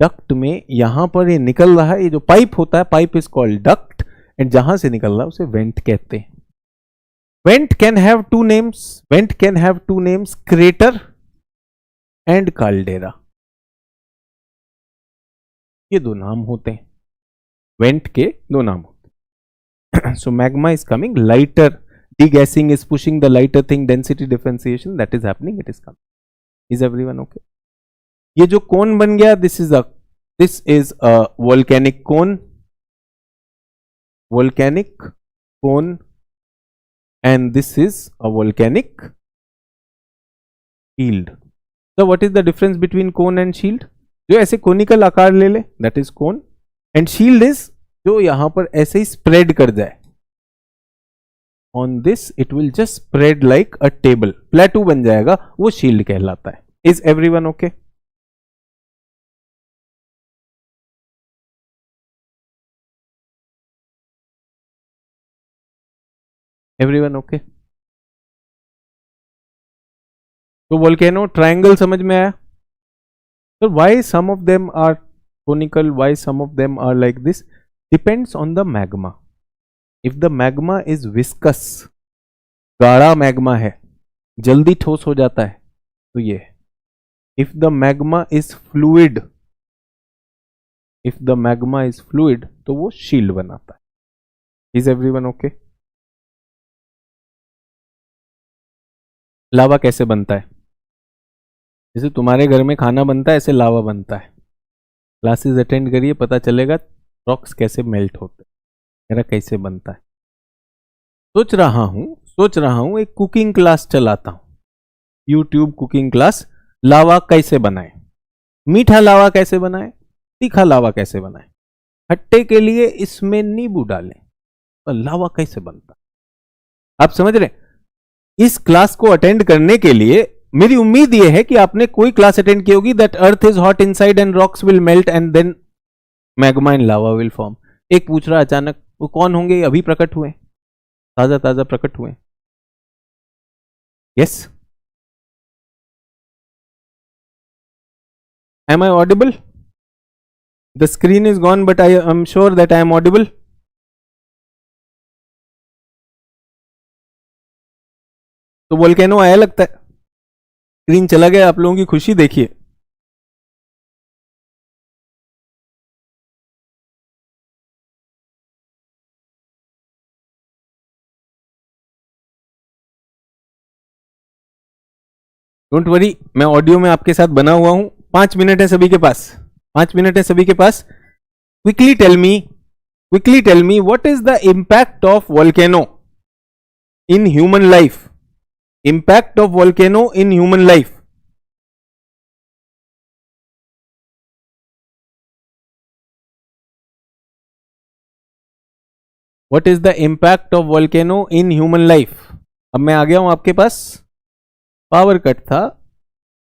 डक्ट में यहां पर ये निकल रहा है, ये जो पाइप होता है, pipe is called duct, and जहां से निकल रहा है उसे वेंट कहते हैं. Went can have two names, went can have two names, crater and caldera. ये दो नाम होते हैं, वेंट के दो नाम होते हैं. So magma is coming, lighter degassing is pushing the lighter thing, density differentiation that is happening, it is coming. Is everyone okay? ये जो कोन बन गया, this is a volcanic cone, and this is a volcanic shield. So what is the difference between cone and shield? जो ऐसे conical आकार ले ले, that is cone, and shield is जो यहां पर ऐसे ही स्प्रेड कर जाए. On this it will just spread like a table, plateau बन जाएगा, वो शील्ड कहलाता है. Is everyone okay? Everyone okay? तो वोल्केनो ट्रायंगल समझ में आया? So why some of them are conical, why some of them are like this? Depends on the magma. If the magma is viscous, गाढ़ा magma है, जल्दी ठोस हो जाता है, तो ये है. If the magma is fluid, तो वो शील्ड बनाता है. Is everyone okay? लावा कैसे बनता है? जैसे तुम्हारे घर में खाना बनता है, ऐसे लावा बनता है. क्लासेस अटेंड करिए, पता चलेगा रॉक्स कैसे मेल्ट होते हैं, मेरा कैसे बनता है. सोच रहा हूं एक कुकिंग क्लास चलाता हूं, यूट्यूब कुकिंग क्लास. लावा कैसे बनाए, मीठा लावा कैसे बनाए, तीखा लावा कैसे बनाए, खट्टे के लिए इसमें नींबू डालें, तो लावा कैसे बनता. आप समझ रहे? इस क्लास को अटेंड करने के लिए मेरी उम्मीद यह है कि आपने कोई क्लास अटेंड की होगी, that earth is hot inside and rocks will melt and then magma and lava will form. एक पूछ रहा अचानक, वो कौन होंगे? अभी प्रकट हुए, ताजा ताजा प्रकट हुए. Yes, am I audible? The screen is gone but I am sure that I am audible. तो वोल्केनो आया लगता है, स्क्रीन चला गया, आप लोगों की खुशी देखिए. डोंट वरी, मैं ऑडियो में आपके साथ बना हुआ हूं. 5 मिनट है सभी के पास, 5 मिनट है सभी के पास. Quickly tell me what is the impact of volcano in human life. Impact of volcano in human life. What is the impact of volcano in human life? अब मैं आ गया हूं आपके पास. पावर कट था,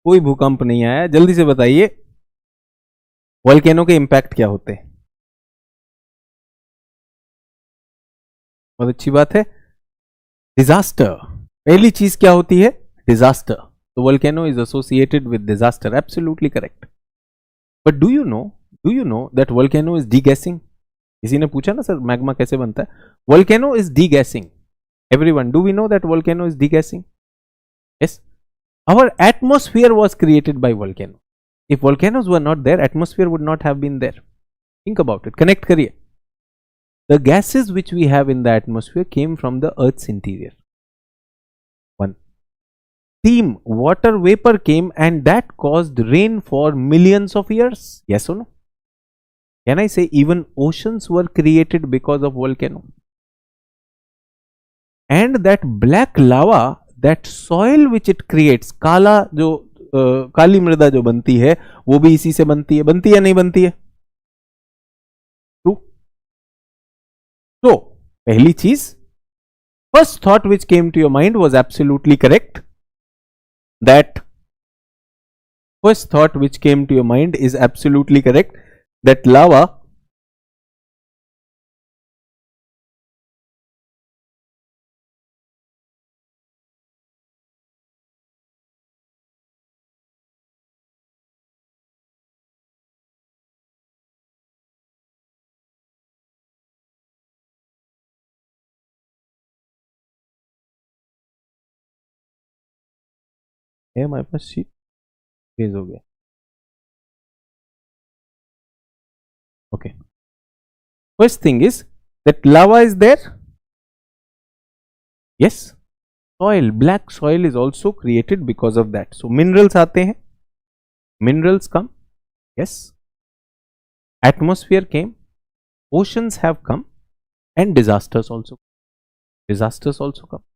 कोई भूकंप नहीं आया, जल्दी से बताइए वोल्केनो के इंपैक्ट क्या होते हैं. बहुत अच्छी बात है. डिजास्टर, पहली चीज क्या होती है? डिजास्टर. तो volcano is associated with disaster, absolutely correct. But do you know that volcano is degassing? किसी ने पूछा ना सर मैग्मा कैसे बनता है. Volcano is degassing. Everyone, do we know that volcano is degassing? Yes. Our atmosphere was created by volcano. If volcanoes were not there, atmosphere would not have been there. Think about it, connect करिए. The gases which we have in the atmosphere came from the earth's interior. Steam, water vapor came and that caused rain for millions of years. Yes or no? Can I say even oceans were created because of volcano? And that black lava, that soil which it creates, काला जो काली मृदा जो बनती है, वो भी इसी से बनती है. बनती है नहीं बनती है? True. तो पहली चीज, first thought which came to your mind was absolutely correct, that first thought which came to your mind is absolutely correct, that lava है हमारे पास शीट रेज हो गया. Okay. First thing is that lava is there. Yes. Soil, black soil is also created because of that. So minerals आते हैं. Minerals come. Yes. Atmosphere came. Oceans have come. And disasters also. Disasters also come.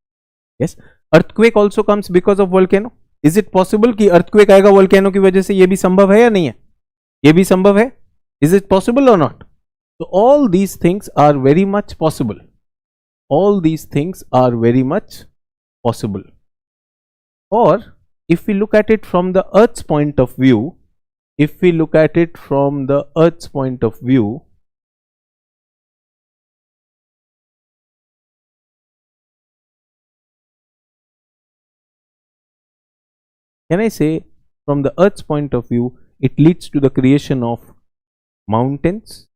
Yes. Earthquake also comes because of volcano. Is it possible कि earthquake आएगा volcano की वजह से? ये भी संभव है या नहीं है? ये भी संभव है? Is it possible or not? So all these things are very much possible. All these things are very much possible. Or if we look at it from the Earth's point of view, if we look at it from the Earth's point of view, can I say from the Earth's point of view, it leads to the creation of mountains,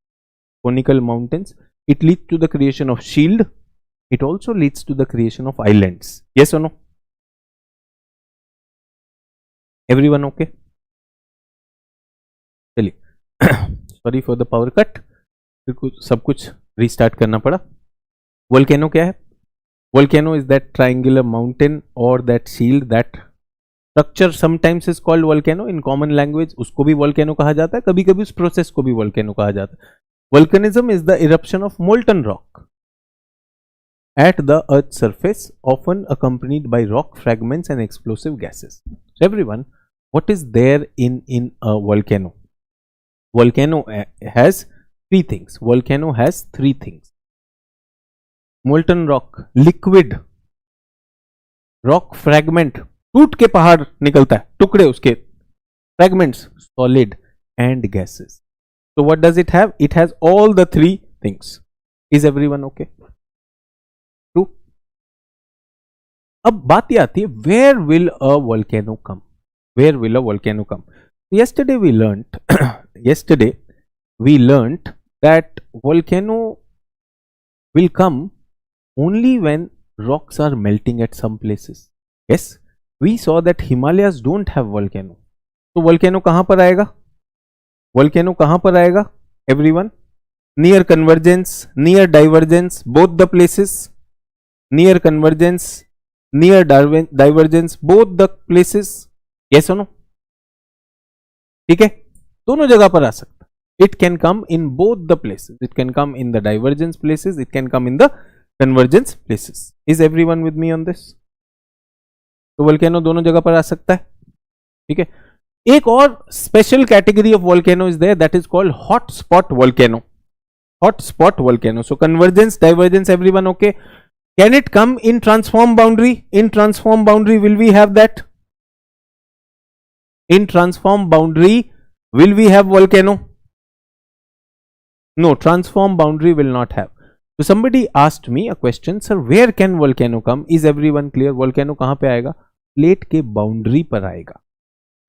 conical mountains. It leads to the creation of shield. It also leads to the creation of islands. Yes or no? Everyone okay? चलिए, sorry for the power cut, फिर कुछ सब कुछ restart करना पड़ा. Volcano क्या है? Volcano is that triangular mountain और that shield, that structure sometimes is called volcano in common language. उसको भी वोल्केनो कहा जाता है, कभी कभी उस प्रोसेस को भी वोल्केनो कहा जाता है. Volcanism is the eruption of molten rock at the earth's surface, often accompanied by rock fragments and explosive gases. So everyone, what is there in a volcano? Volcano has three things. Volcano has three things. Molten rock, liquid rock fragment, टूट के पहाड़ निकलता है, टुकड़े उसके, fragments, solid and gases. So what does it have? It has all the three things. Is everyone okay? True. अब बात ये आती है, where will a volcano come? Where will a volcano come? Yesterday we learnt that volcano will come only when rocks are melting at some places. Yes, we saw that Himalayas don't have volcano. तो volcano कहां पर आएगा? Volcano कहां पर आएगा? Everyone, near convergence, near divergence, both the places. Near convergence, near divergence, both the places. Yes or no? ठीक है, दोनों जगह पर आ सकता. It can come in both the places. It can come in the divergence places. It can come in the convergence places. Is everyone with me on this? तो volcano दोनों जगह पर आ सकता है. ठीक है. एक और special category of volcano is there, that is called hot spot volcano. Hot spot volcano. So convergence, divergence, everyone okay? Can it come in transform boundary? In transform boundary, will we have that? In transform boundary, will we have volcano? No, transform boundary will not have. So somebody asked me a question, sir, where can volcano come? Is everyone clear? Volcano कहां पे आएगा? Plate के boundary पर आएगा.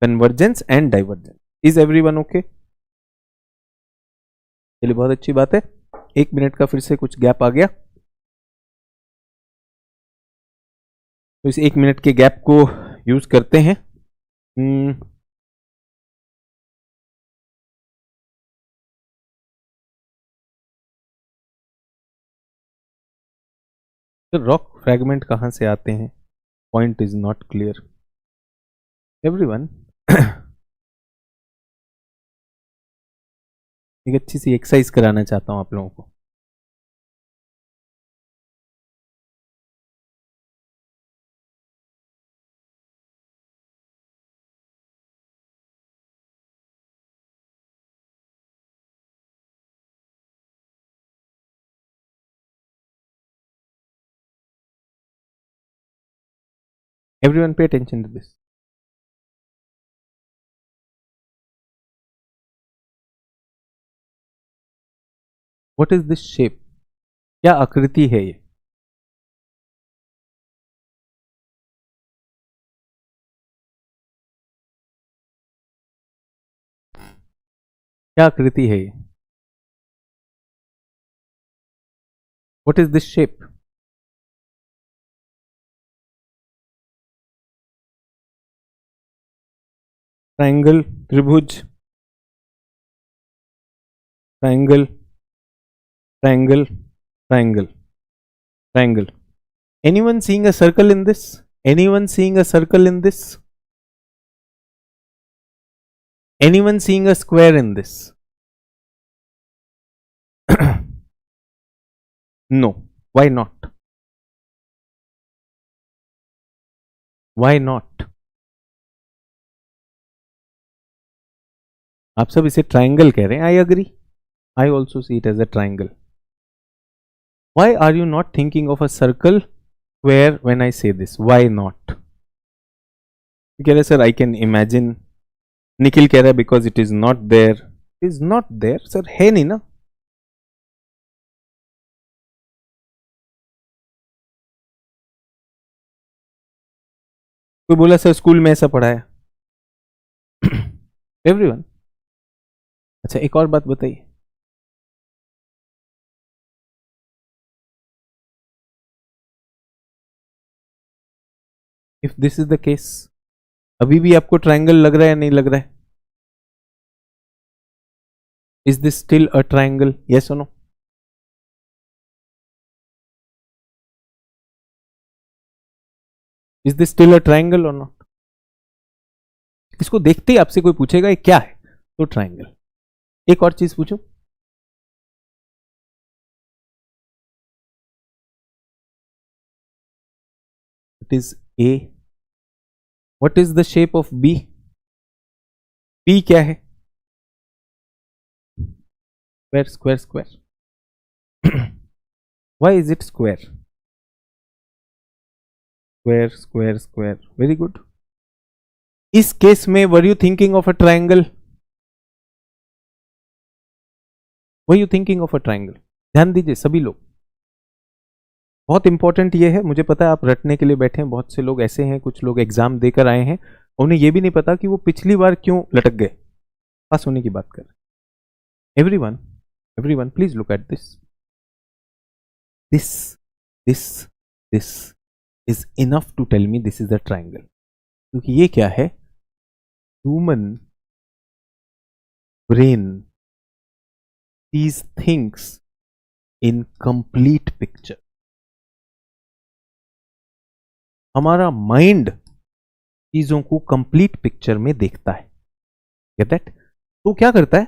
Convergence and divergence. Is everyone okay? चलिए, बहुत अच्छी बात है. 1 मिनट का फिर से कुछ गैप आ गया, तो इस 1 मिनट के गैप को यूज करते हैं. तो रॉक फ्रैगमेंट कहां से आते हैं? Point is not clear. Everyone, एक अच्छी सी एक्सरसाइज कराना चाहता हूं आप लोगों को. Everyone pay attention to this. What is this shape? क्या आकृति है ये? क्या आकृति है ये? What is this shape? Triangle, त्रिभुज, triangle, triangle, triangle, triangle. Anyone seeing a circle in this? Anyone seeing a circle in this? Anyone seeing a square in this? No. Why not? Why not? आप सब इसे triangle कह रहे हैं. I agree. I also see it as a triangle. Why are you not thinking of a circle square when I say this? Why not? कह रहे sir, I can imagine. Nikhil कह रहा है because it is not there. It is not there. Sir है नहीं ना. कोई बोला सर स्कूल में ऐसा पढ़ाया. एवरीवन. अच्छा, एक और बात बताइए. If this is the case, अभी भी आपको ट्राइंगल लग रहा है या नहीं लग रहा है? Is this still a triangle? Yes और no? Is this still a triangle और नॉट? इसको देखते ही आपसे कोई पूछेगा ये क्या है, तो ट्राइंगल. एक और चीज पूछूं. It is A. What is the shape of B? B क्या है? Square, square, square. Why is it square? Square, square, square. Very good. इस केस में were you thinking of a triangle? Were you thinking of a triangle? ध्यान दीजिए सभी लोग. बहुत important ये है. मुझे पता है आप रटने के लिए बैठे हैं. बहुत से लोग ऐसे हैं, कुछ लोग एग्जाम देकर आए हैं, उन्हें यह भी नहीं पता कि वो पिछली बार क्यों लटक गए. पास होने की बात कर. Everyone, everyone please look at this. This, this, this is enough to tell me this is a triangle. क्योंकि ये क्या है? Human brain sees things in complete picture. हमारा माइंड चीजों को कंप्लीट पिक्चर में देखता है. Get that? तो क्या करता है?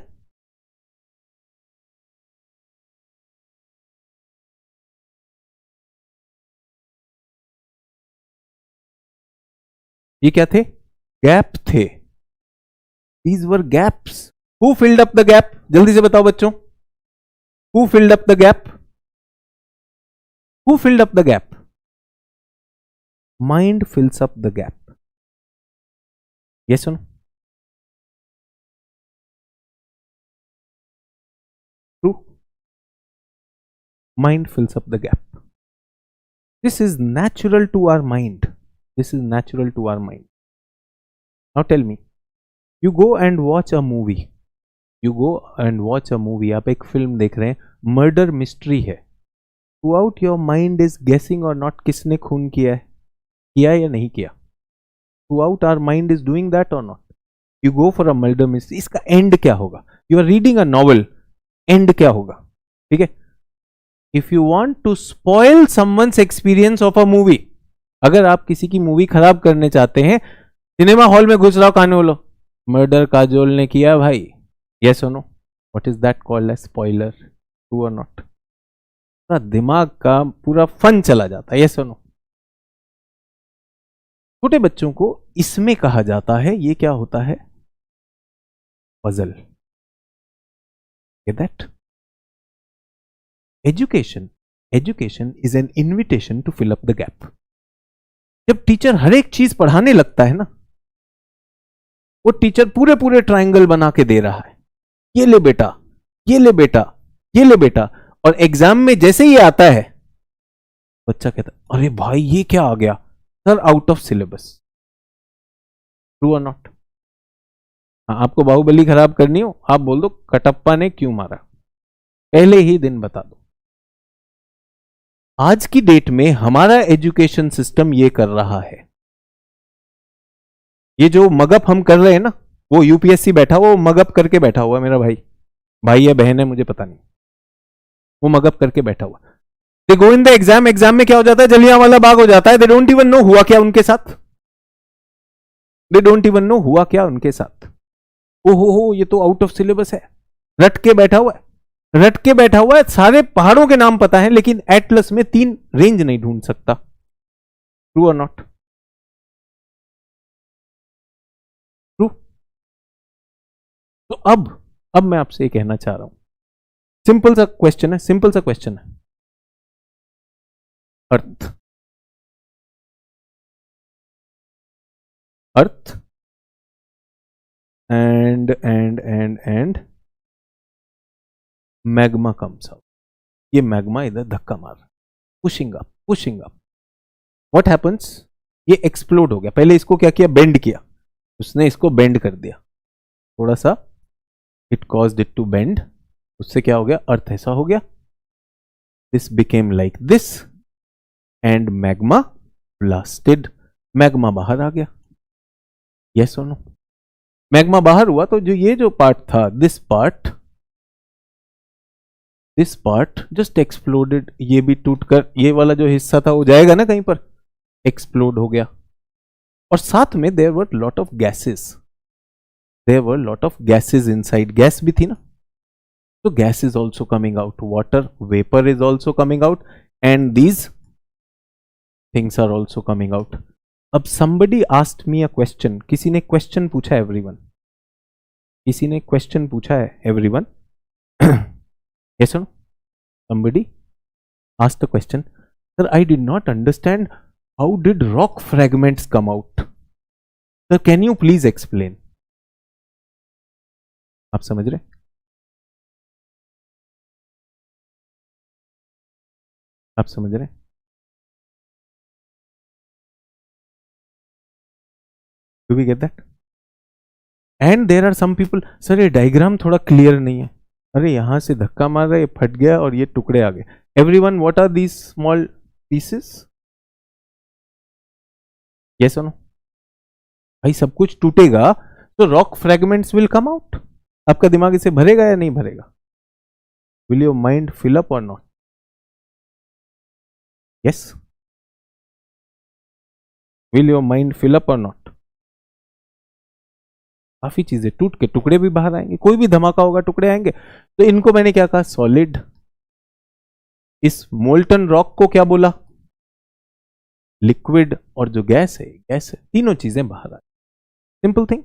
ये क्या थे? गैप थे. These were gaps. Who filled up the gap? जल्दी से बताओ बच्चों. Who filled up the gap? Who filled up the gap? Mind fills up the gap. Yes or no? True. Mind fills up the gap. This is natural to our mind. This is natural to our mind. Now tell me, you go and watch a movie. You go and watch a movie. आप एक film देख रहे हैं, murder mystery है. Throughout your mind is guessing or not, किसने खून किया है, किया या नहीं किया. Throughout our mind is doing that or not. You go for a murder mystery. इसका एंड क्या होगा? You are reading a novel. And क्या होगा? ठीक है. If you want to spoil someone's experience of a movie, अगर आप किसी की मूवी खराब करने चाहते हैं, सिनेमा हॉल में घुस रहा हो, कहने बोलो मर्डर काजोल ने किया भाई. Yes or no? What is that called as spoiler? True or not? पूरा दिमाग का पूरा फन चला जाता है. Yes or no? छोटे बच्चों को इसमें कहा जाता है, ये क्या होता है? Puzzle. Get that? Education is an invitation to fill up the gap. जब टीचर हर एक चीज पढ़ाने लगता है ना, वो टीचर पूरे पूरे ट्रायंगल बना के दे रहा है, ये ले बेटा, ये ले बेटा, ये ले बेटा, और एग्जाम में जैसे ही आता है बच्चा कहता है अरे भाई ये क्या आ गया sir, out of syllabus. True और नॉट? आपको बाहुबली खराब करनी हो, आप बोल दो कटप्पा ने क्यों मारा, पहले ही दिन बता दो। आज की डेट में हमारा एजुकेशन सिस्टम ये कर रहा है। ये जो मगअप हम कर रहे हैं ना, वो यूपीएससी बैठा हुआ, वो मगअप करके बैठा हुआ मेरा भाई या बहन है मुझे पता नहीं, वो मगअप करके बैठा हुआ। दे गो इन द एग्जाम, एग्जाम में क्या हो जाता है, जलियांवाला बाग हो जाता है। दे डोंट इवन नो हुआ क्या उनके साथ, दे डोंट इवन नो हुआ क्या उनके साथ। हो ये तो आउट ऑफ सिलेबस है, रट के बैठा हुआ है, रट के बैठा हुआ है। सारे पहाड़ों के नाम पता है लेकिन एटलस में 3 रेंज नहीं ढूंढ सकता। ट्रू और नॉट? ट्रू। तो अब मैं आपसे ये कहना चाह रहा हूं, सिंपल सा क्वेश्चन है, सिंपल सा क्वेश्चन है। Earth, earth and magma comes out. ये मैग्मा इधर धक्का मार, pushing up, pushing up. What happens, ये एक्सप्लोड हो गया। पहले इसको क्या किया, बेंड किया, उसने इसको बेंड कर दिया थोड़ा सा, it caused it to bend. उससे क्या हो गया, अर्थ ऐसा हो गया, this became like this and magma blasted. Magma बाहर आ गया, यस और नो? मैग्मा बाहर हुआ तो जो ये जो पार्ट था, दिस पार्ट जस्ट एक्सप्लोडेड। ये भी टूटकर ये वाला जो हिस्सा था वो जाएगा ना कहीं पर, एक्सप्लोड हो गया। और साथ में there were lot of gases, there were lot of gases inside, gas भी थी ना, तो gas is also coming out, water vapour is also coming out and these things are also coming out. अब somebody asked me a question, किसी ने question पूछा है, everyone, किसी ने क्वेश्चन पूछा है, everyone, yes or no? Somebody asked a question, sir I did not understand how did rock fragments come out, sir can you please explain? आप समझ रहे, आप समझ रहे? Do we get that? And there are some people, sir ये diagram थोड़ा clear नहीं है, अरे यहां से धक्का मार रहा है, फट गया और ये टुकड़े आ गए। Everyone, what are these small pieces? Yes और नो? भाई सब कुछ टूटेगा तो rock fragments will come out. आपका दिमाग इसे भरेगा या नहीं भरेगा? Will your mind fill up और not? Yes, will your mind fill up और नॉट? काफी चीजें टूट के टुकड़े भी बाहर आएंगे, कोई भी धमाका होगा टुकड़े आएंगे। तो इनको मैंने क्या कहा, सॉलिड। इस मोल्टन रॉक को क्या बोला, लिक्विड। और जो गैस है, तीनों चीजें बाहर आ, simple thing,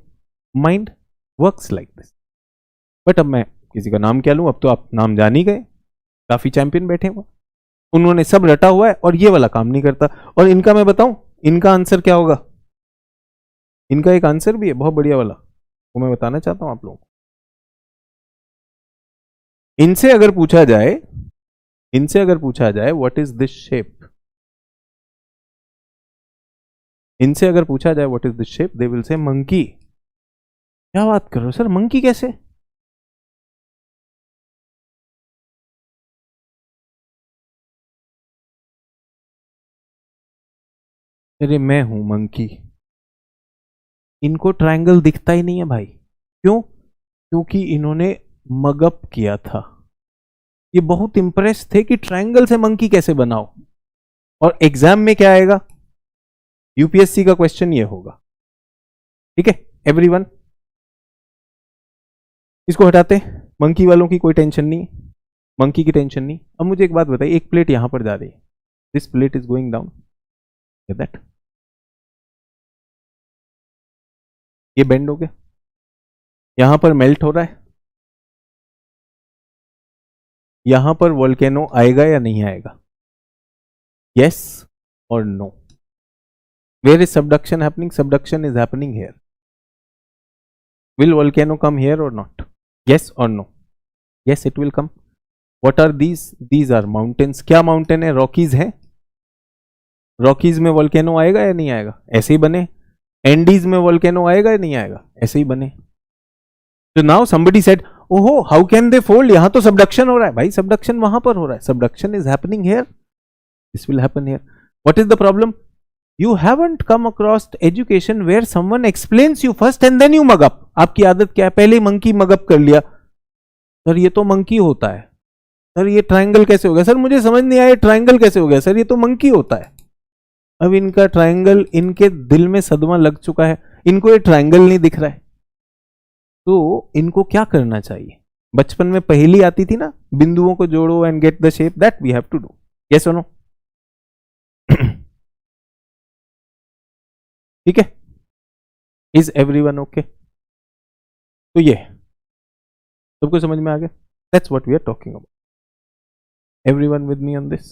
mind works like this. But अब मैं किसी का नाम क्या लूं, अब तो आप नाम जान ही गए, काफी चैंपियन बैठे हुए, उन्होंने सब रटा हुआ है और ये वाला काम नहीं करता। और इनका मैं बताऊं, इनका आंसर क्या होगा, इनका एक आंसर भी है बहुत बढ़िया वाला, वो मैं बताना चाहता हूं आप लोगों को। इनसे अगर पूछा जाए व्हाट इज दिस शेप, इनसे अगर पूछा जाए what is this shape, they will say monkey. क्या बात कर रहे हो सर, मंकी कैसे? अरे मैं हूं मंकी। इनको ट्रायंगल दिखता ही नहीं है भाई, क्यों? क्योंकि इन्होंने मगअप किया था। ये बहुत इंप्रेस थे कि ट्रायंगल से मंकी कैसे बनाओ। और एग्जाम में क्या आएगा, यूपीएससी का क्वेश्चन ये होगा, ठीक है एवरीवन? इसको हटाते, मंकी वालों की कोई टेंशन नहीं, मंकी की टेंशन नहीं। अब मुझे एक बात बताइए, एक प्लेट यहां पर जा रही है, this plate is going down, that ये बेंड हो गया, यहां पर मेल्ट हो रहा है, यहां पर वोल्केनो आएगा या नहीं आएगा, यस और no? Where is subduction happening? Subduction is happening here. Will volcano come here or not? Yes or no? Yes, it will come. What are these? These are mountains. क्या mountain है? Rockies है. Rockies में volcano आएगा या नहीं आएगा? ऐसे ही बने. Andes में volcano आएगा या नहीं आएगा? ऐसे ही बने. So now somebody said, oh, how can they fold? यहाँ तो subduction हो रहा है. भाई subduction वहां पर हो रहा है. Subduction is happening here. This will happen here. What is the problem? You haven't come across education where someone explains you first and then you mug up. आपकी आदत क्या है? पहले monkey mug up कर लिया. सर ये तो monkey होता है. सर ये ट्राइंगल कैसे हो गया? सर मुझे समझ नहीं आया ट्राइंगल कैसे हो गया? सर ये तो मंकी होता है. अब इनका ट्राइंगल, इनके दिल में सदमा लग चुका है, इनको ये ट्राइंगल नहीं दिख रहा है. तो इनको क्या करना चाहिए? बचपन में पहेली आती थी ना, बिंदुओं को जोड़ो and get the shape. That we have to do. Yes और नो? ठीक है. Is everyone okay? तो ये सबको समझ में आ गया? That's what we are talking about. Everyone with me on this?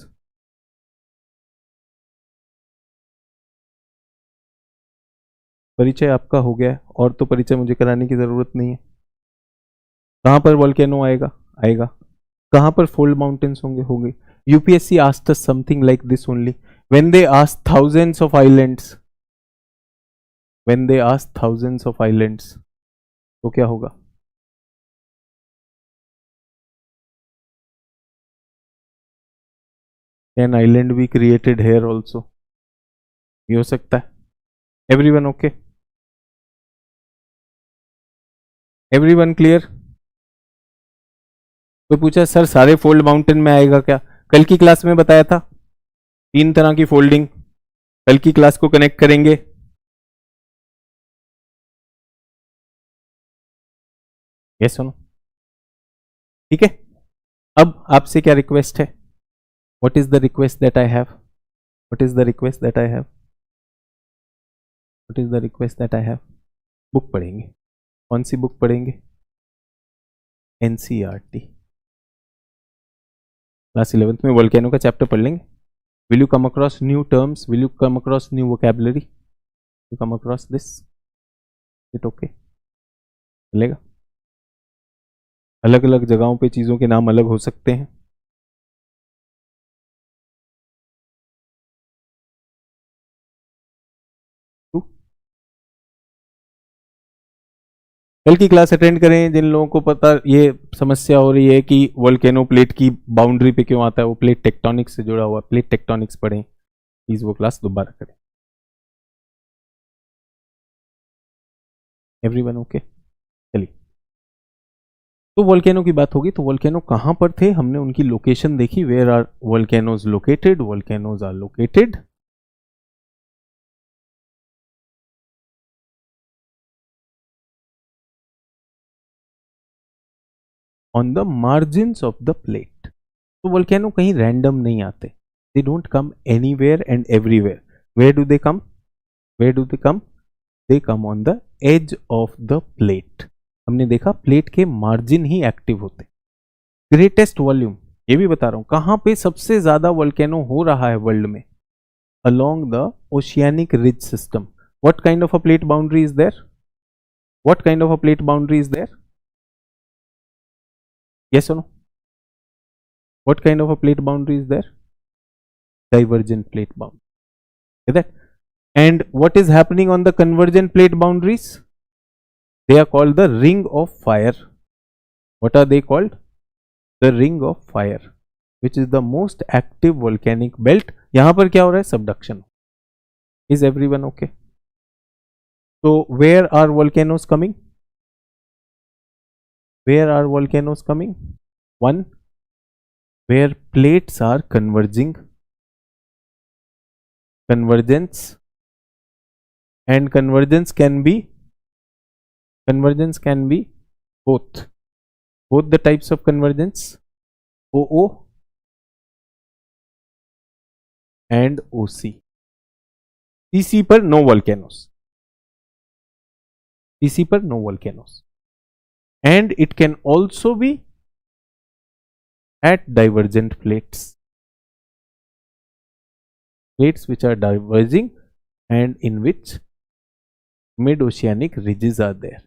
परिचय आपका हो गया है और तो परिचय मुझे कराने की जरूरत नहीं है. कहां पर वोल्केनो आएगा? आएगा. कहां पर फोल्ड माउंटेन्स होंगे? UPSC asked us something like this only. When they asked thousands of islands, तो क्या होगा? An island be created here also? ये हो सकता है. Everyone okay? Everyone clear? कोई पूछा सर सारे फोल्ड माउंटेन में आएगा क्या? कल की क्लास में बताया था 3 तरह की फोल्डिंग. कल की क्लास को कनेक्ट करेंगे. यस सुनो. ठीक है. अब आपसे क्या रिक्वेस्ट है? What is the request that I have? What is the request that I have? What is the request that I have? Book पढ़ेंगे. कौन सी बुक पढ़ेंगे? NCERT. क्लास 11th में वोल्केनो का चैप्टर पढ़ लेंगे. Will you come across new terms? Will you come across new vocabulary? You come across this? Is it okay? चलेगा? अलग अलग जगहों पे चीजों के नाम अलग हो सकते हैं. कल की क्लास अटेंड करें जिन लोगों को पता ये समस्या हो रही है कि वोल्केनो प्लेट की बाउंड्री पे क्यों आता है, वो प्लेट टेक्टोनिक्स से जुड़ा हुआ. प्लेट टेक्टोनिक्स पढ़ें प्लीज, वो क्लास दोबारा करें. Everyone okay? चलिए. तो वोल्केनो की बात होगी. तो वोल्केनो कहां पर थे? हमने उनकी लोकेशन देखी. Where are volcanoes located? Volcanoes are located on the margins of the plate. तो वोल्केनो कहीं रैंडम नहीं आते. They don't come anywhere and everywhere. Where do they come? Where do they come? They come on the edge of the plate. हमने देखा plate के margin ही active होते. Greatest volume, ये भी बता रहा हूं कहां पे सबसे ज्यादा वोल्केनो हो रहा है वर्ल्ड में. Along the oceanic ridge system. What kind of a plate boundary is there? What kind of a plate boundary is there? Yes or no? What kind of a plate boundary is there? Divergent plate boundary. Is that? And what is happening on the convergent plate boundaries? They are called the ring of fire. What are they called? The ring of fire, which is the most active volcanic belt. यहाँ पर क्या हो रहा है? Subduction. Is everyone okay? So where are volcanoes coming? Where are volcanoes coming? One, where plates are converging. Convergence. And convergence can be both. Both the types of convergence, OO and OC. CC पर no volcanoes. CC पर no volcanoes. And it can also be at divergent plates. Plates which are diverging and in which mid-oceanic ridges are there.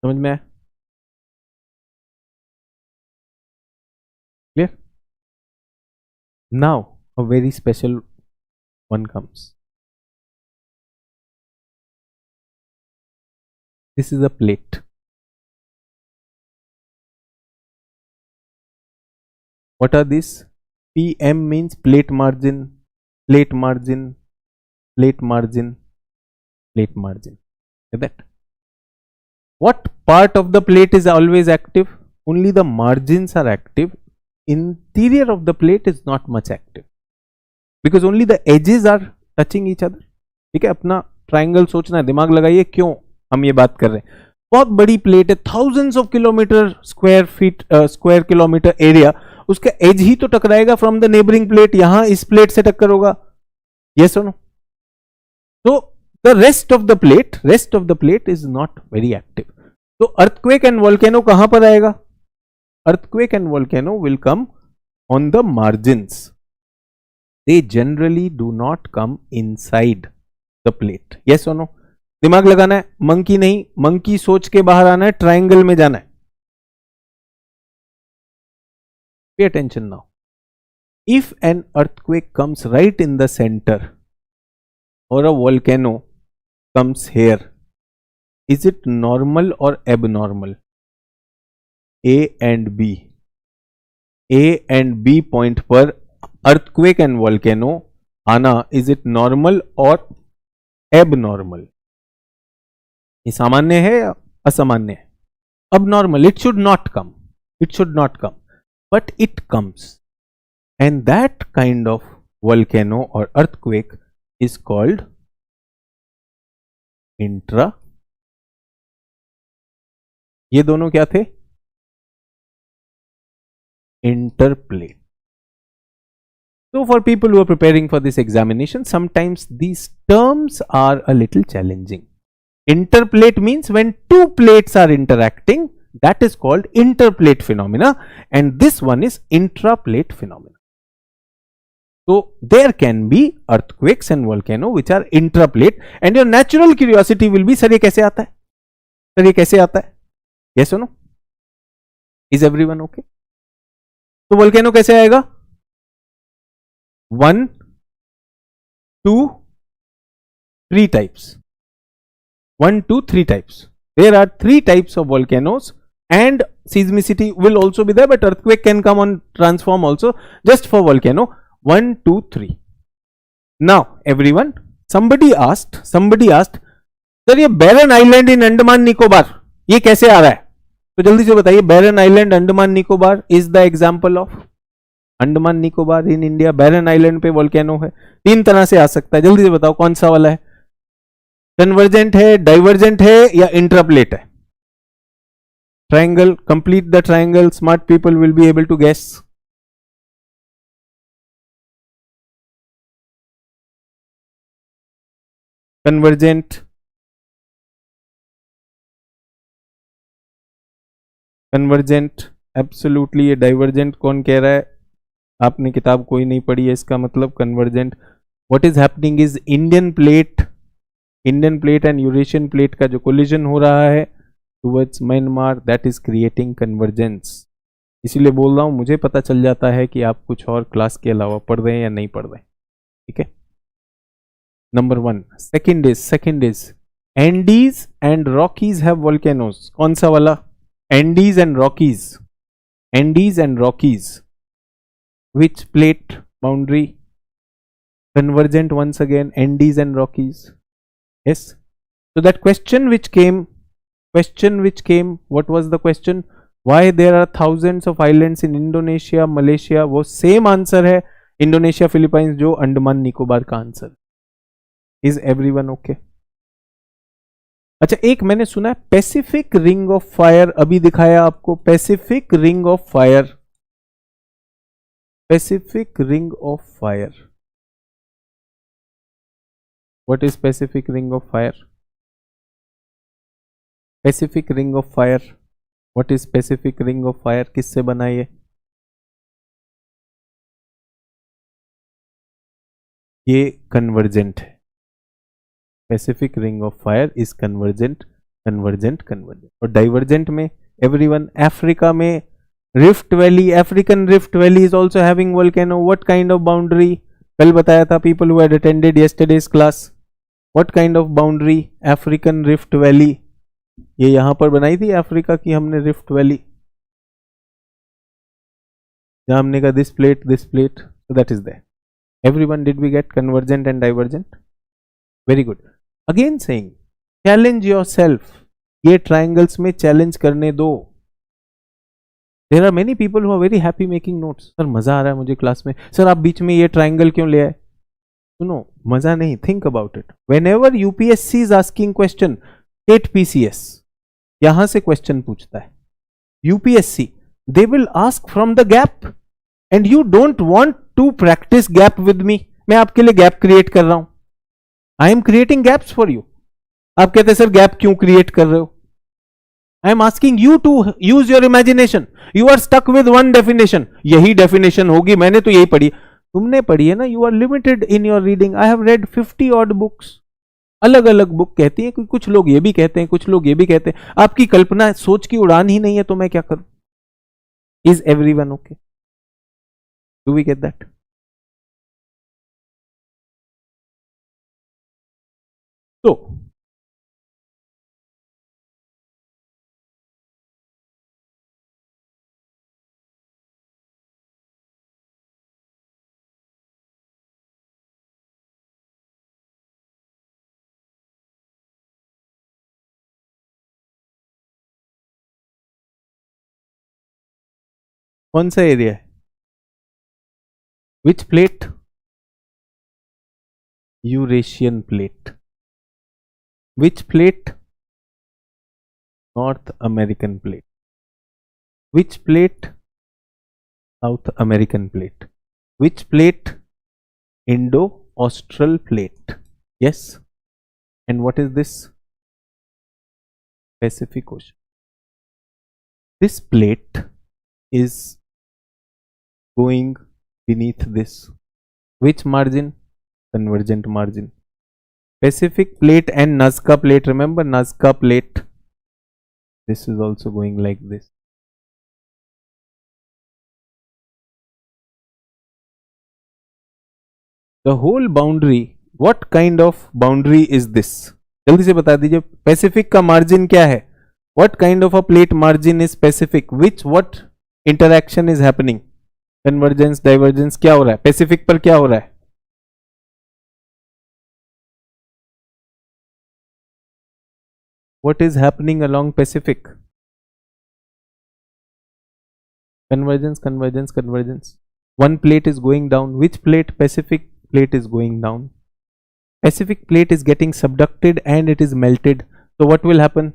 समझ में आया? Clear? Now a very special one comes. This is a plate. What are these? PM means plate margin, plate margin, plate margin, plate margin. Like that. What part of the plate is always active? Only the margins are active. Interior of the plate is not much active because only the edges are touching each other. ठीक है, अपना triangle सोचना है, दिमाग लगाइए क्यों हम ये बात कर रहे हैं. बहुत बड़ी प्लेट है, thousands of kilometre square kilometre area, उसका एज ही तो टकराएगा फ्रॉम द नेबरिंग प्लेट. यहां इस प्लेट से टक्कर होगा. यस और नो? तो the rest of the plate is not very active. तो अर्थक्वेक एंड वोल्केनो कहां पर आएगा? Earthquake and volcano will come on the margins. They generally do not come inside the plate. Yes or no? दिमाग लगाना है, monkey नहीं, monkey सोच के बाहर आना है, ट्राइंगल में जाना है. Pay attention now. If an earthquake comes right in the center or a volcano comes here, is it normal or abnormal? A and B. A and B point पर earthquake and volcano आना, is it normal or abnormal? ये सामान्य है या असामान्य है? Abnormal. It should not come. It should not come. But it comes. And that kind of volcano or earthquake is called intra. ये दोनों क्या थे? Interplate. So for people who are preparing for this examination, sometimes these terms are a little challenging. Interplate means when two plates are interacting, that is called interplate phenomena, and this one is intraplate phenomena. So there can be earthquakes and volcano which are intraplate, and your natural curiosity will be, sir ये कैसे आता है? Sir ये कैसे आता है? Yes or no? Is everyone okay? तो volcano कैसे आएगा? 1, 2, 3 types. 1, 2, 3 types. There are 3 types of volcanoes, and seismicity will also be there, but earthquake can come on transform also. Just for volcano, 1, 2, 3. Now everyone, somebody asked, sir ये barren island in Andaman Nicobar ये कैसे आ रहा है? तो जल्दी से बताइए. Barren Island Andaman Nicobar is the example of Andaman Nicobar in India. Barren Island पे वोल्केनो है. 3 तरह से आ सकता है. जल्दी से बताओ कौन सा वाला है? कन्वर्जेंट है, डाइवर्जेंट है या इंट्राप्लेट है? Triangle, complete the triangle. Smart people will be able to guess. Convergent, convergent absolutely. ये डाइवर्जेंट कौन कह रहा है? आपने किताब कोई नहीं पढ़ी है, इसका मतलब convergent. What is happening is Indian plate and Eurasian plate का जो कोलिजन हो रहा है towards Myanmar, that is creating convergence. इसीलिए बोल रहा हूं, मुझे पता चल जाता है कि आप कुछ और क्लास के अलावा पढ़ रहे हैं या नहीं पढ़ रहे हैं. ठीक है, number 1. Second is Andes and Rockies have volcanoes. कौन सा वाला? Andes and Rockies. Which plate boundary? Convergent once again. Andes and Rockies. Yes. So that question which came. What was the question? Why there are thousands of islands in Indonesia, Malaysia? वो same answer है. Indonesia, Philippines जो अंडमान निकोबार का answer. Is everyone okay? अच्छा, एक मैंने सुना है Pacific ring of fire. अभी दिखाया आपको Pacific ring of fire. Pacific ring of fire. What is Pacific ring of fire? Pacific ring of fire. What is Pacific ring of fire? किससे बना है ये कन्वर्जेंट है. Pacific ring of fire is convergent, convergent, convergent. और divergent में everyone, Africa में Rift Valley, African Rift Valley is also having volcano. What kind of boundary? कल बताया था people who had attended yesterday's class. What kind of boundary? African Rift Valley. ये यहां पर बनाई थी अफ्रीका की हमने रिफ्ट वैली, जहां हमने कहा this plate, so that is there. Everyone, did we get convergent and divergent? Very good. Again saying, challenge yourself. ये triangles में challenge करने दो. There are many people who are very happy making notes. Sir मजा आ रहा है मुझे class में. Sir आप बीच में ये triangle क्यों ले आए? सुनो, मजा नहीं. Think about it. Whenever UPSC is asking question, state PCS यहां से question पूछता है. UPSC, they will ask from the gap. And you don't want to practice gap with me. मैं आपके लिए गैप क्रिएट कर रहा हूं. I am creating gaps for you. आप कहते हैं सर गैप क्यों क्रिएट कर रहे हो? I am asking you to use your imagination. You are stuck with one definition. यही definition होगी, मैंने तो यही पढ़ी. तुमने पढ़ी है ना. You are limited in your reading. I have read 50 odd books. अलग अलग बुक कहती है, कुछ लोग ये भी कहते हैं, कुछ लोग ये भी कहते हैं. आपकी कल्पना सोच की उड़ान ही नहीं है, तो मैं क्या करूं? Is everyone okay? Do we get that? So, कौन सा एरिया है? Which plate? Eurasian plate. Which plate? North American plate. Which plate? South American plate. Which plate? Indo-Austral plate. Yes. And what is this? Pacific Ocean. This plate is going beneath this. Which margin? Convergent margin. Pacific plate and Nazca plate. Remember Nazca plate? This is also going like this. The whole boundary. What kind of boundary is this? जल्दी से बता दीजिए. Pacific का margin क्या है? What kind of a plate margin is Pacific? What interaction is happening? Convergence, divergence क्या हो रहा है? Pacific पर क्या हो रहा है? What is happening along Pacific? Convergence, convergence, convergence. One plate is going down. Which plate? Pacific plate is going down. Pacific plate is getting subducted and it is melted. So what will happen?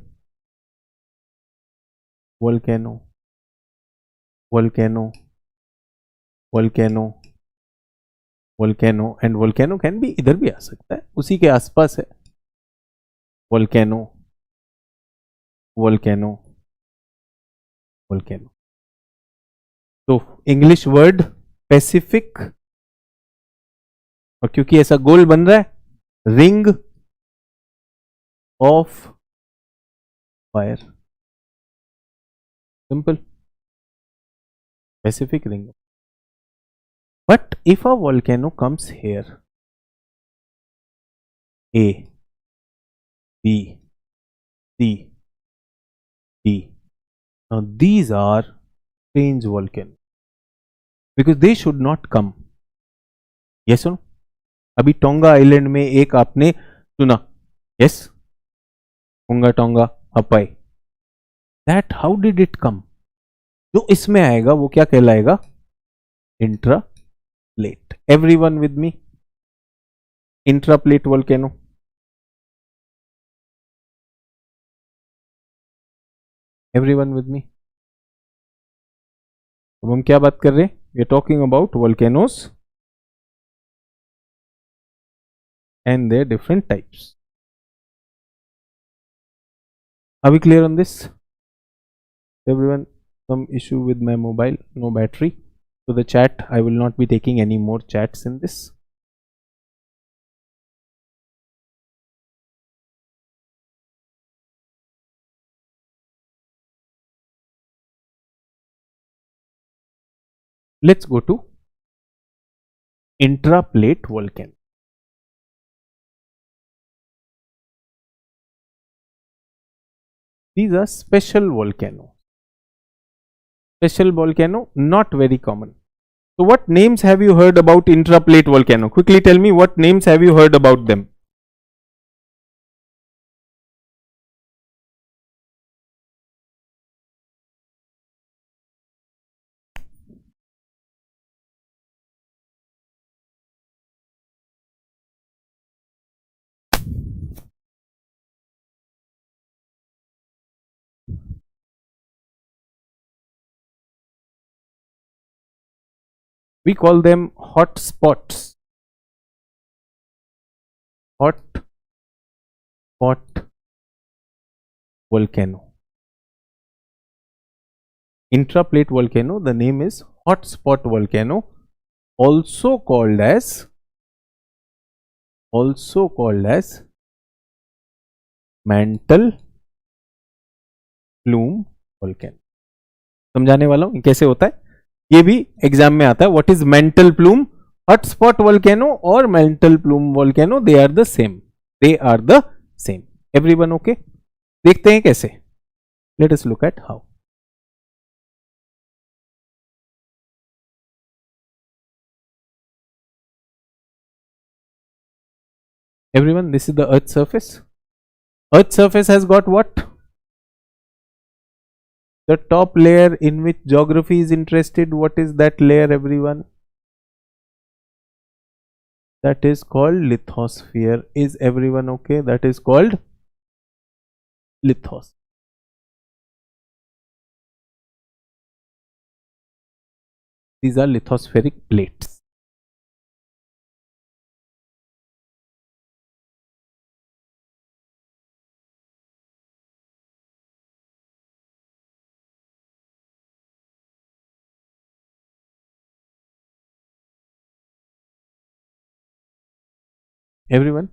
Volcano, volcano, volcano, volcano. And volcano can be इधर भी आ सकता है, उसी के आसपास है. Volcano, volcano, volcano. तो English word Pacific, और क्योंकि ऐसा गोल बन रहा है, ring of fire. Simple. Pacific ring. But if a volcano comes here, A, B, C, D. Now these are strange volcanoes because they should not come. Yes or no? अभी tonga island में एक आपने सुना. Yes? Tonga tonga अपाई. That how did it come? जो इसमें आएगा वो क्या कहलाएगा? Intraplate. Everyone with me? Intraplate volcano. Everyone with me? अब हम क्या बात कर रहे हैं? We are talking about volcanoes and their different types. Are we clear on this? Everyone, some issue with my mobile, no battery. So the chat, I will not be taking any more chats in this. Let's go to intraplate volcano. These are special volcano. Special volcano, not very common. So what names have you heard about intraplate volcano? Quickly tell me, what names have you heard about them? We call them hot spots. Hot spot volcano. Intraplate volcano, the name is hot spot volcano, also called as mantle plume volcano. समझाने वाला हूं कैसे होता है, ये भी exam में आता है. What is mantle plume, hot spot volcano और mantle plume volcano, they are the same. Everyone okay? देखते हैं कैसे. Let us look at how. Everyone, this is the earth surface. Earth surface has got what? The top layer in which geography is interested. What is that layer, everyone? That is called lithosphere. Is everyone okay? That is called lithosphere. These are lithospheric plates. Everyone,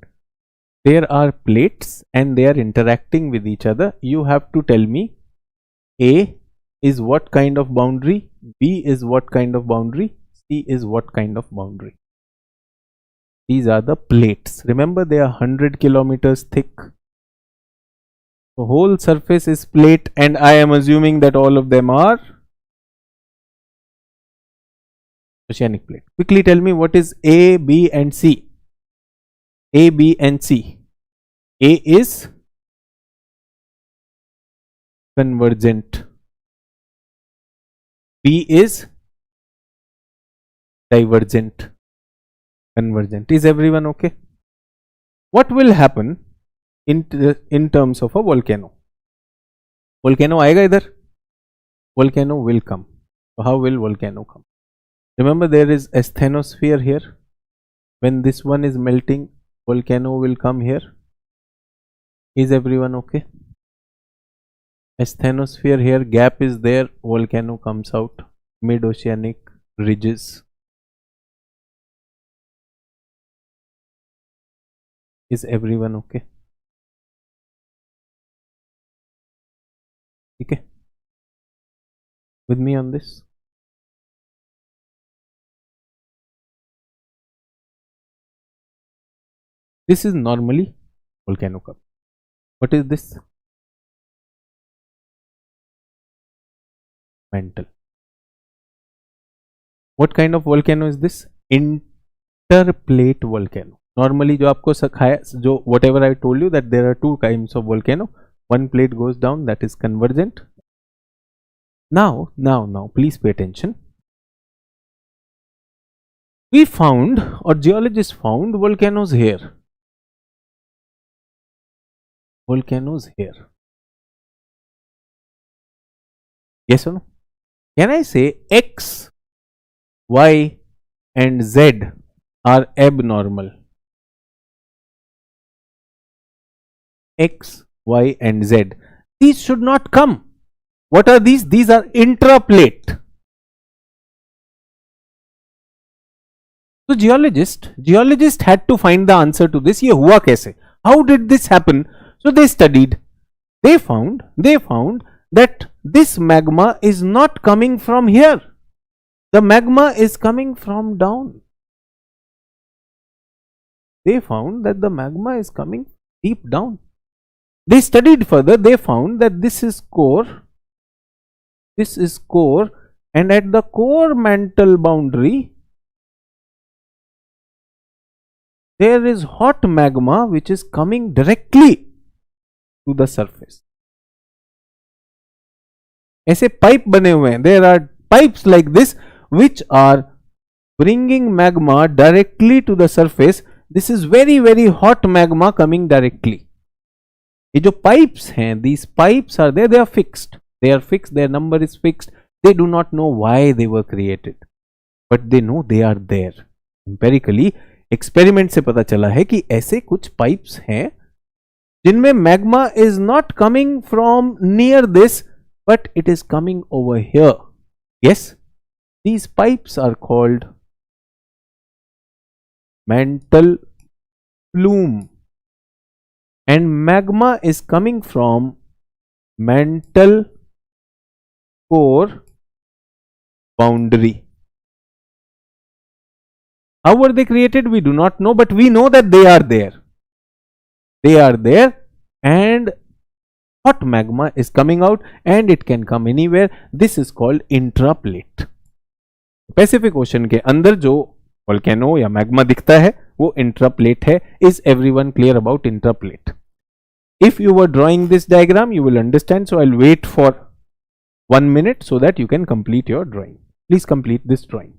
there are plates and they are interacting with each other. You have to tell me A is what kind of boundary, B is what kind of boundary, C is what kind of boundary. These are the plates. Remember, they are 100 kilometers thick. The whole surface is plate, and I am assuming that all of them are oceanic plate. Quickly tell me, what is A, B and C? A, B and C. A is convergent. B is divergent. Convergent. Is everyone okay? What will happen in terms of a volcano? Volcano आएगा इधर. Volcano will come. So how will volcano come? Remember, there is asthenosphere here. When this one is melting, volcano will come here. Is everyone okay? Asthenosphere here, gap is there, volcano comes out. Mid-oceanic ridges. Is everyone okay? Okay, with me on this? This is normally volcano cup. What is this? Mantle. What kind of volcano is this? Interplate volcano. Normally जो आपको सिखाया, जो whatever I told you that there are two kinds of volcano. One plate goes down, that is convergent. Now please pay attention. We found, or geologists found, volcanoes here. Volcanoes here. Yes or no? Can I say X, Y and Z are abnormal? X, Y and Z. These should not come. What are these? These are intraplate. So geologist had to find the answer to this. ये हुआ कैसे? How did this happen? So they studied. They found that this magma is not coming from here. The magma is coming from down. They found that the magma is coming deep down. They studied further. They found that this is core. This is core, and at the core mantle boundary, there is hot magma which is coming directly to the surface. ऐसे pipe बने हुए हैं. There are pipes like this which are bringing magma directly to the surface. This is very very hot magma coming directly. ये जो pipes हैं, these pipes are there. They are fixed. They are fixed. Their number is fixed. They do not know why they were created, but they know they are there. Empirically, experiment से पता चला है कि ऐसे कुछ pipes हैं जिनमें magma is not coming from near this, but it is coming over here. Yes, these pipes are called mantle plume, and magma is coming from mantle core boundary. How were they created? We do not know, but we know that they are there. They are there, and hot magma is coming out, and it can come anywhere. This is called intraplate. Pacific ocean के अंदर जो volcano या magma दिखता है वो intraplate है. Is everyone clear about intraplate? If you were drawing this diagram, you will understand. So I'll wait for 1 minute so that you can complete your drawing. Please complete this drawing.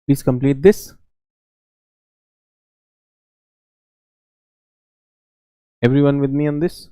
Please complete this. Everyone with me on this?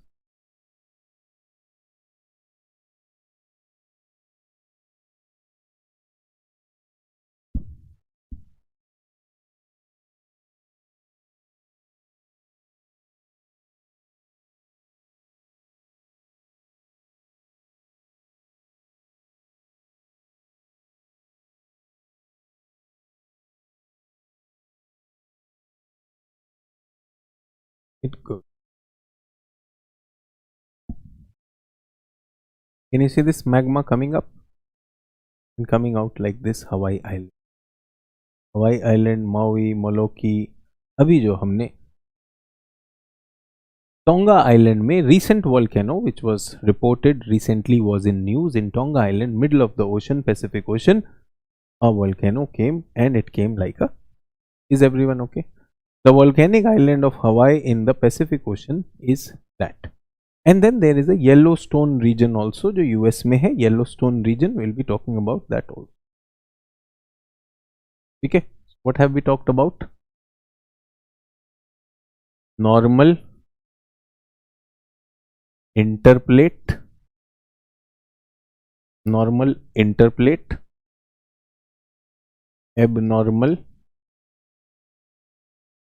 It goes. Can you see this magma coming up and coming out like this? Hawaii Island, Hawaii Island, Maui, Molokai. अभी जो हमने Tonga Island में recent volcano which was reported recently was in news in Tonga Island, middle of the ocean, Pacific Ocean. A volcano came and it came like a. Is everyone okay? The volcanic island of Hawaii in the Pacific Ocean is that. And then there is a Yellowstone region also जो US में है. Yellowstone region, we'll be talking about that also. Okay, what have we talked about? Normal, interplate, normal interplate, abnormal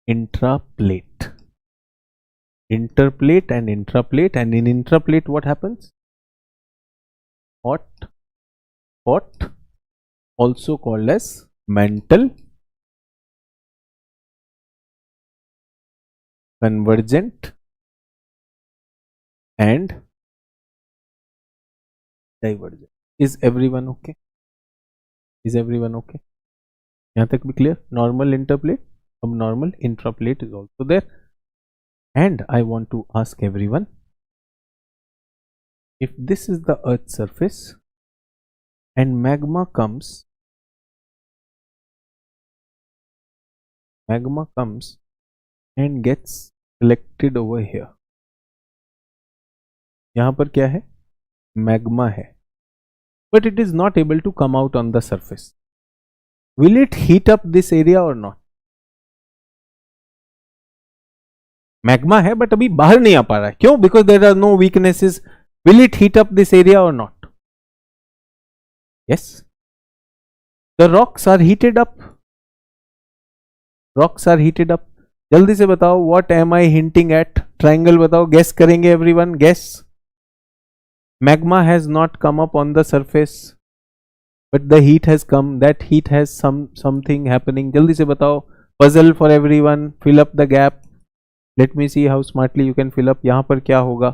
intraplate. Interplate and intraplate, and in intraplate what happens? Hot, also called as mantle, convergent and divergent. Is everyone okay? Is everyone okay? यहाँ तक भी clear? Normal interplate, abnormal intraplate is also there. And I want to ask everyone, if this is the Earth's surface and magma comes and gets collected over here. यहाँ पर क्या है? Magma है, but it is not able to come out on the surface. Will it heat up this area or not? Magma है but अभी बाहर नहीं आ पा रहा है. क्यों? Because there are no weaknesses. Will it heat up this area और not? Yes, the rocks are heated up. Rocks are heated up. जल्दी से बताओ, what am I hinting at? Triangle बताओ, गेस करेंगे everyone. Guess. Magma has not come up on the surface. but the heat has come, that heat has something happening. जल्दी से बताओ, puzzle for everyone, fill up the gap. Let me see how smartly you can fill up. यहाँ पर क्या होगा?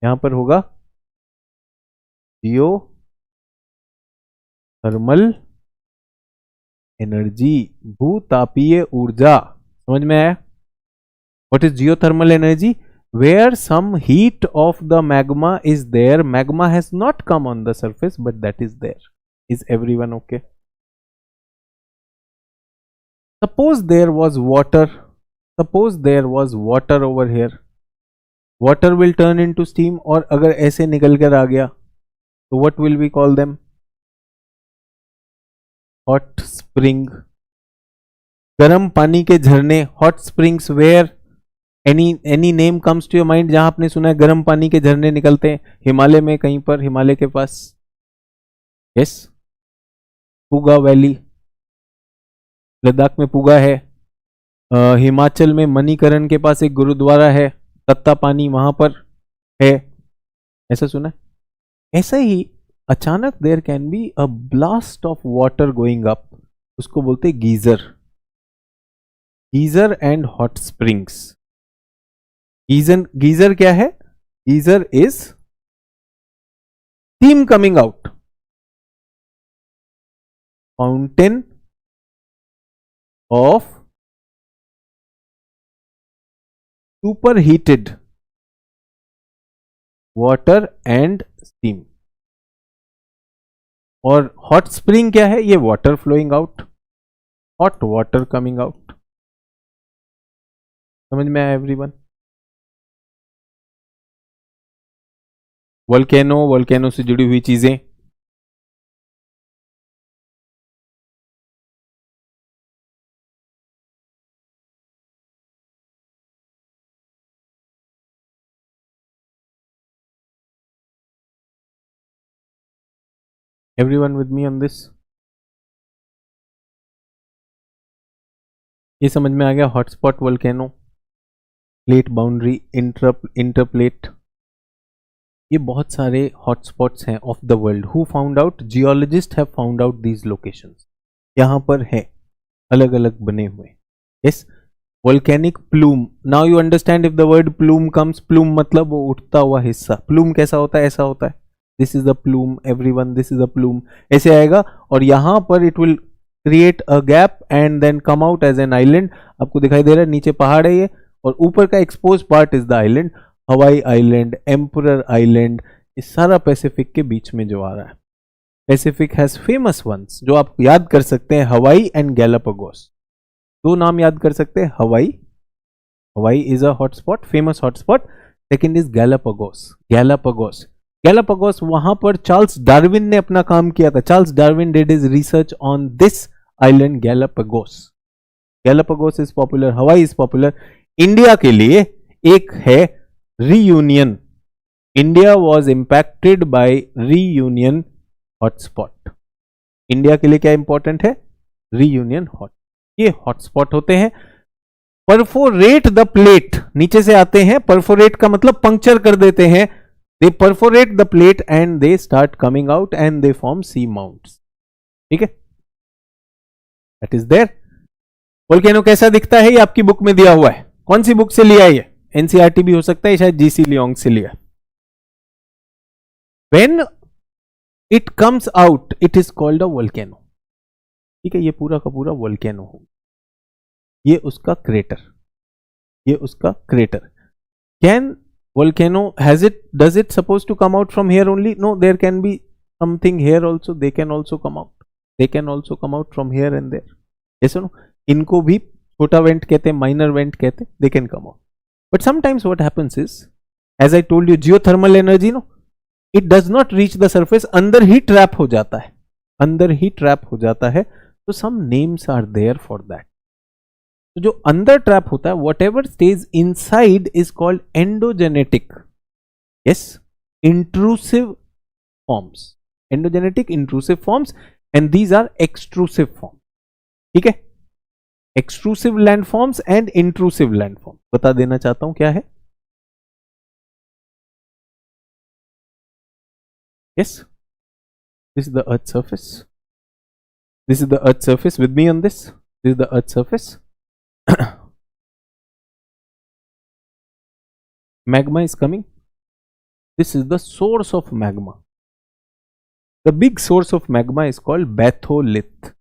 यहाँ पर होगा जियो थर्मल एनर्जी, भूतापीय ऊर्जा। समझ में आया? What is geothermal energy? Where some heat of the magma is there, magma has not come on the surface, but that is there. Is everyone okay? Suppose there was water. Suppose there was water over here. Water will turn into steam, और अगर ऐसे निकल कर आ गया तो what will we call them? Hot spring. गर्म पानी के झरने, hot springs where? Any name comes to your mind जहां आपने सुना है गर्म पानी के झरने निकलते हैं? हिमालय में कहीं पर, हिमालय के पास? यस, पुगा वैली, लद्दाख में पुगा है। हिमाचल में मणिकरण के पास एक गुरुद्वारा है, तत्ता पानी वहां पर है, ऐसा सुना है? ऐसा ही अचानक there can be a blast of water going up, उसको बोलते geyser. Geyser and hot springs. Geyser क्या है? Geyser is steam coming out, fountain of superheated water and steam. और हॉट स्प्रिंग क्या है? ये water flowing out, hot water coming out. समझ में आया एवरीवन? वोल्केनो, वोल्केनो से जुड़ी हुई चीजें, everyone with me on this? ये समझ में आ गया? हॉटस्पॉट, वोल्केनो, प्लेट बाउंड्री, इंटरप्लेट, ये बहुत सारे हॉटस्पॉट्स हैं of the world. Who found out? Geologist have found out these locations. यहां पर है अलग अलग बने हुए। Yes, volcanic plume. Now you understand if the word plume comes, plume मतलब वो उठता हुआ हिस्सा। प्लूम कैसा होता है? ऐसा होता है, this is the plume everyone, this is the plume, ऐसे आएगा और यहां पर it will create a gap and then come out as an island. आपको दिखाई दे रहा है नीचे पहाड़ है ये, और ऊपर का expose part is the island. Hawaii island, emperor island, इस सारा पैसिफिक के बीच में जो आ रहा है। पैसिफिक हैज फेमस वंस जो आप याद कर सकते हैं, हवाई एंड गैलापागोस। दो नाम याद कर सकते हैं, हवाई, हवाई is a hotspot, famous hotspot. Second is Galapagos. Galapagos, Galapagos वहां पर चार्ल्स डार्विन ने अपना काम किया था। Charles Darwin did his research on this island Galapagos. Galapagos is popular, हवाई इज पॉपुलर। इंडिया के लिए एक है reunion. India was impacted by reunion hotspot. India के लिए क्या इंपॉर्टेंट है? reunion hot. ये हॉटस्पॉट होते हैं। परफोरेट द प्लेट, नीचे से आते हैं। परफोरेट का मतलब पंक्चर कर देते हैं। They perforate the plate and they start coming out and they form seamounts. ठीक है, दैट इज देयर। वोल्केनो कैसा दिखता है? ये आपकी बुक में दिया हुआ है। कौन सी बुक से लिया है ये? एनसीईआरटी भी हो सकता है, शायद जीसी लियोंग से लिया। When it comes out, it is called a volcano. ठीक है, ये पूरा का पूरा वोल्केनो हो, ये उसका क्रेटर, ये उसका crater. Can volcano does it supposed to come out from here only? No, there can be something here also. They can also come out. They can also come out from here and there. Yes or no? इनको भी छोटा went कहते हैं, minor went कहते हैं. They can come out. But sometimes what happens is, as I told you, geothermal energy, no, it does not reach the surface. अंदर ही trap हो जाता है, अंदर ही ट्रैप हो जाता है. तो some names are there for that. तो जो अंदर ट्रैप होता है, whatever stays inside is called endogenetic. Yes, intrusive forms. Endogenetic, intrusive forms, and these are extrusive forms. ठीक है, extrusive landforms and intrusive landform बता देना चाहता हूं क्या है. Yes, This is the earth surface. This is the earth surface. With me on this. This is the earth surface. Magma is coming. This is the source of magma. The big source of magma is called batholith.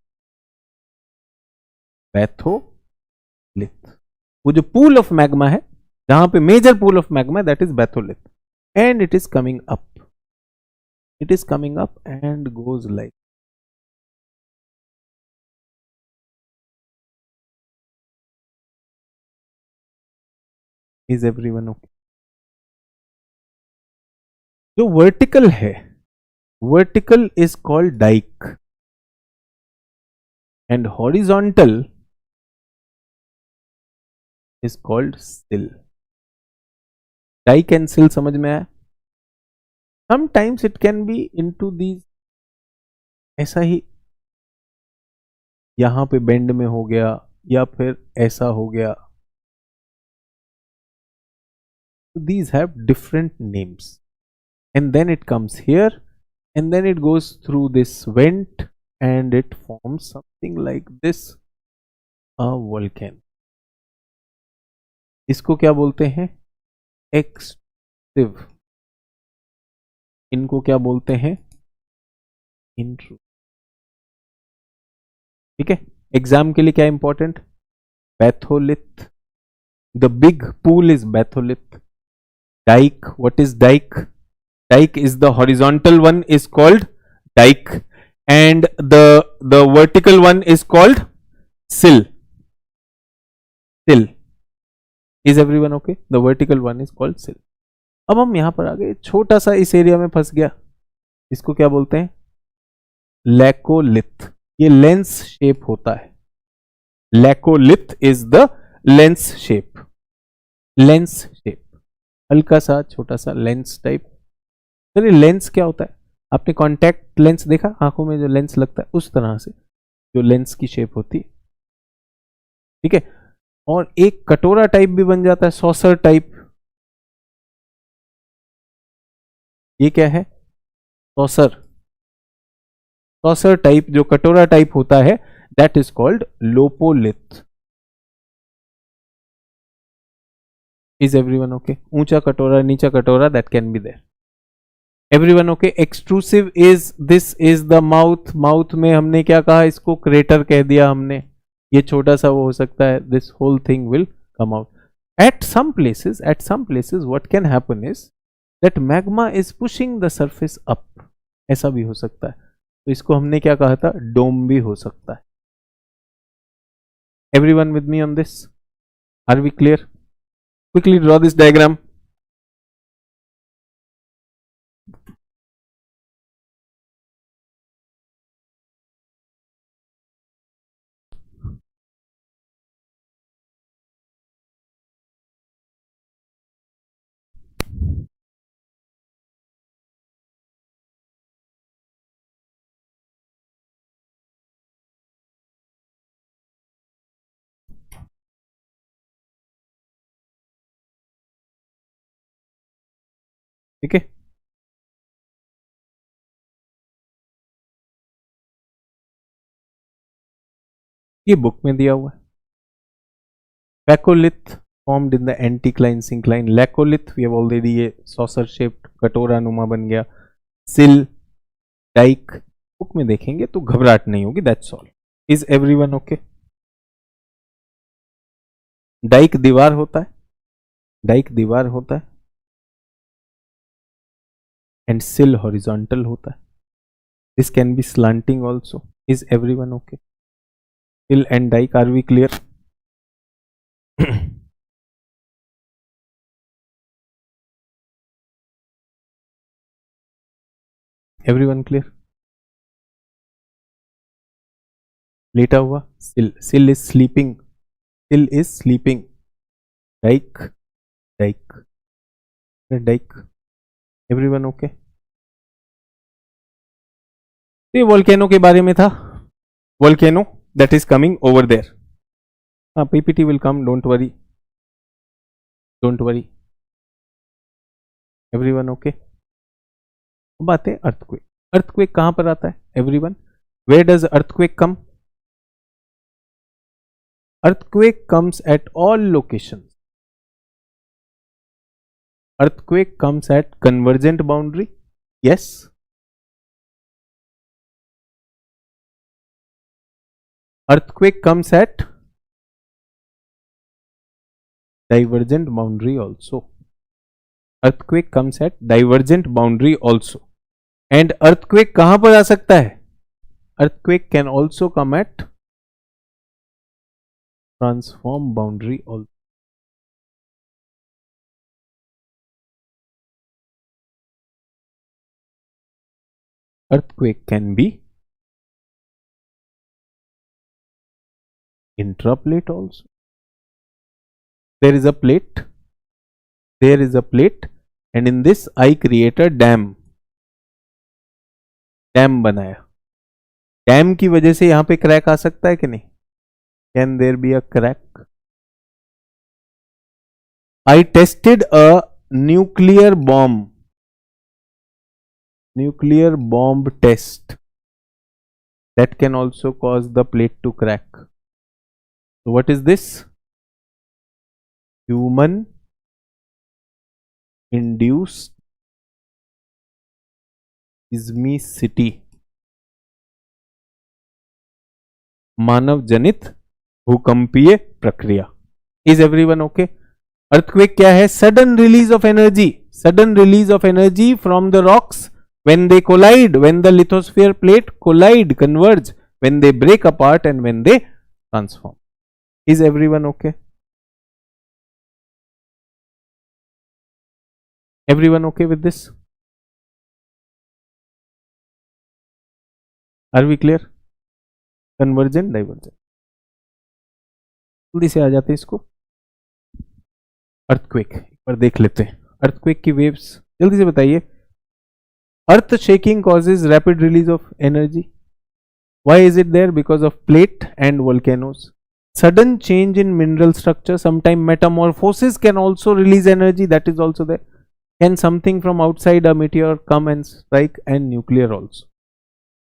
Batholith. वो जो pool of magma है, जहां पे major pool of magma, that is batholith, and it is coming up. It is coming up and goes like. Is everyone okay? जो vertical है, vertical is called dike, and horizontal is called sill. Dike and sill समझ में आया? Sometimes it can be into these, ऐसा ही यहां पे bend में हो गया या फिर ऐसा हो गया. So these have different names, and then it comes here, and then it goes through this vent and it forms something like this, a volcano. इसको क्या बोलते हैं? एक्सट्रूसिव. इनको क्या बोलते हैं? इंट्रूसिव. ठीक है. एग्जाम के लिए क्या important? batholith. The big pool is batholith. Dike. What is dike? Dike is the horizontal one is called dike, and the vertical one is called sill. Sill. Is everyone okay? The vertical one is called sill. अब हम यहां पर आ गए. छोटा सा इस area में फंस गया. इसको क्या बोलते हैं? लैकोलिथ. ये लेंस शेप होता है. Laccolith is the lens shape. Lens shape, हल्का सा छोटा सा लेंस टाइप. चलिए, लेंस क्या होता है? आपने कॉन्टैक्ट लेंस देखा? आंखों में जो लेंस लगता है, उस तरह से जो लेंस की शेप होती है. ठीक है. और एक कटोरा टाइप भी बन जाता है, सॉसर टाइप. ये क्या है? सॉसर. सॉसर टाइप जो कटोरा टाइप होता है, that is called lopolith. Is everyone okay? ऊंचा कटोरा, नीचा कटोरा, that can be there. Everyone okay? Extrusive is, this is the mouth. Mouth में हमने क्या कहा? इसको क्रेटर कह दिया हमने. ये छोटा सा वो हो सकता है. This whole thing will come out. At some places what can happen is that magma is pushing the surface up. ऐसा भी हो सकता है. तो इसको हमने क्या कहा था? डोम भी हो सकता है. Everyone with me on this? Are we clear? Quickly draw this diagram. ठीक है. ये बुक में दिया हुआ है. Laccolith formed in the anticline syncline. Laccolith we have already, ये सॉसर शेप्ड कटोरा नुमा बन गया. सिल, डाइक, बुक में देखेंगे तो घबराहट नहीं होगी. That's all. Is everyone okay? Dyke दीवार होता है. डाइक दीवार होता है. And sill horizontal होता है. This can be slanting also. Is everyone okay? Sill and dike, are we clear? Everyone clear? लेटा हुआ sill. Sill is sleeping. Sill is sleeping. Dike, dike, dike. Everyone okay? ये volcano के बारे में था. Volcano that is coming over there. हाँ, PPT will come, don't worry, don't worry. Everyone okay? बात है अर्थक्वेक. अर्थक्वेक कहां पर आता है everyone? Where does earthquake come? earthquake comes at all locations. Earthquake comes at convergent boundary. Yes. Earthquake comes at divergent boundary also. Earthquake comes at divergent boundary also. And earthquake कहां पर आ सकता है? Earthquake can also come at transform boundary also. Earthquake can be intraplate also. There is a plate. There is a plate, and in this I create a dam. Dam बनाया. Dam की वजह से यहां पे क्रैक आ सकता है कि नहीं? Can there be a crack? I tested a nuclear bomb test that can also cause the plate to crack. So what is this? Human induced seismicity, मानव जनित भूकंपीय प्रक्रिया. Is everyone okay? Earthquake क्या है? Sudden release of energy from the rocks when they collide, when the lithosphere plate collide, converge, when they break apart and when they transform. Is everyone okay? Everyone okay with this? Are we clear? Convergent, divergent. जल्दी से आ जाते हैं इसको. Earthquake एक बार देख लेते हैं. Earthquake की वेव्स जल्दी से बताइए. अर्थ shaking causes rapid release of energy. Why is it there? Because of plate and volcanoes. Sudden change in mineral structure, sometimes metamorphosis can also release energy, that is also there. Can something from outside, a meteor, come and strike? And nuclear also.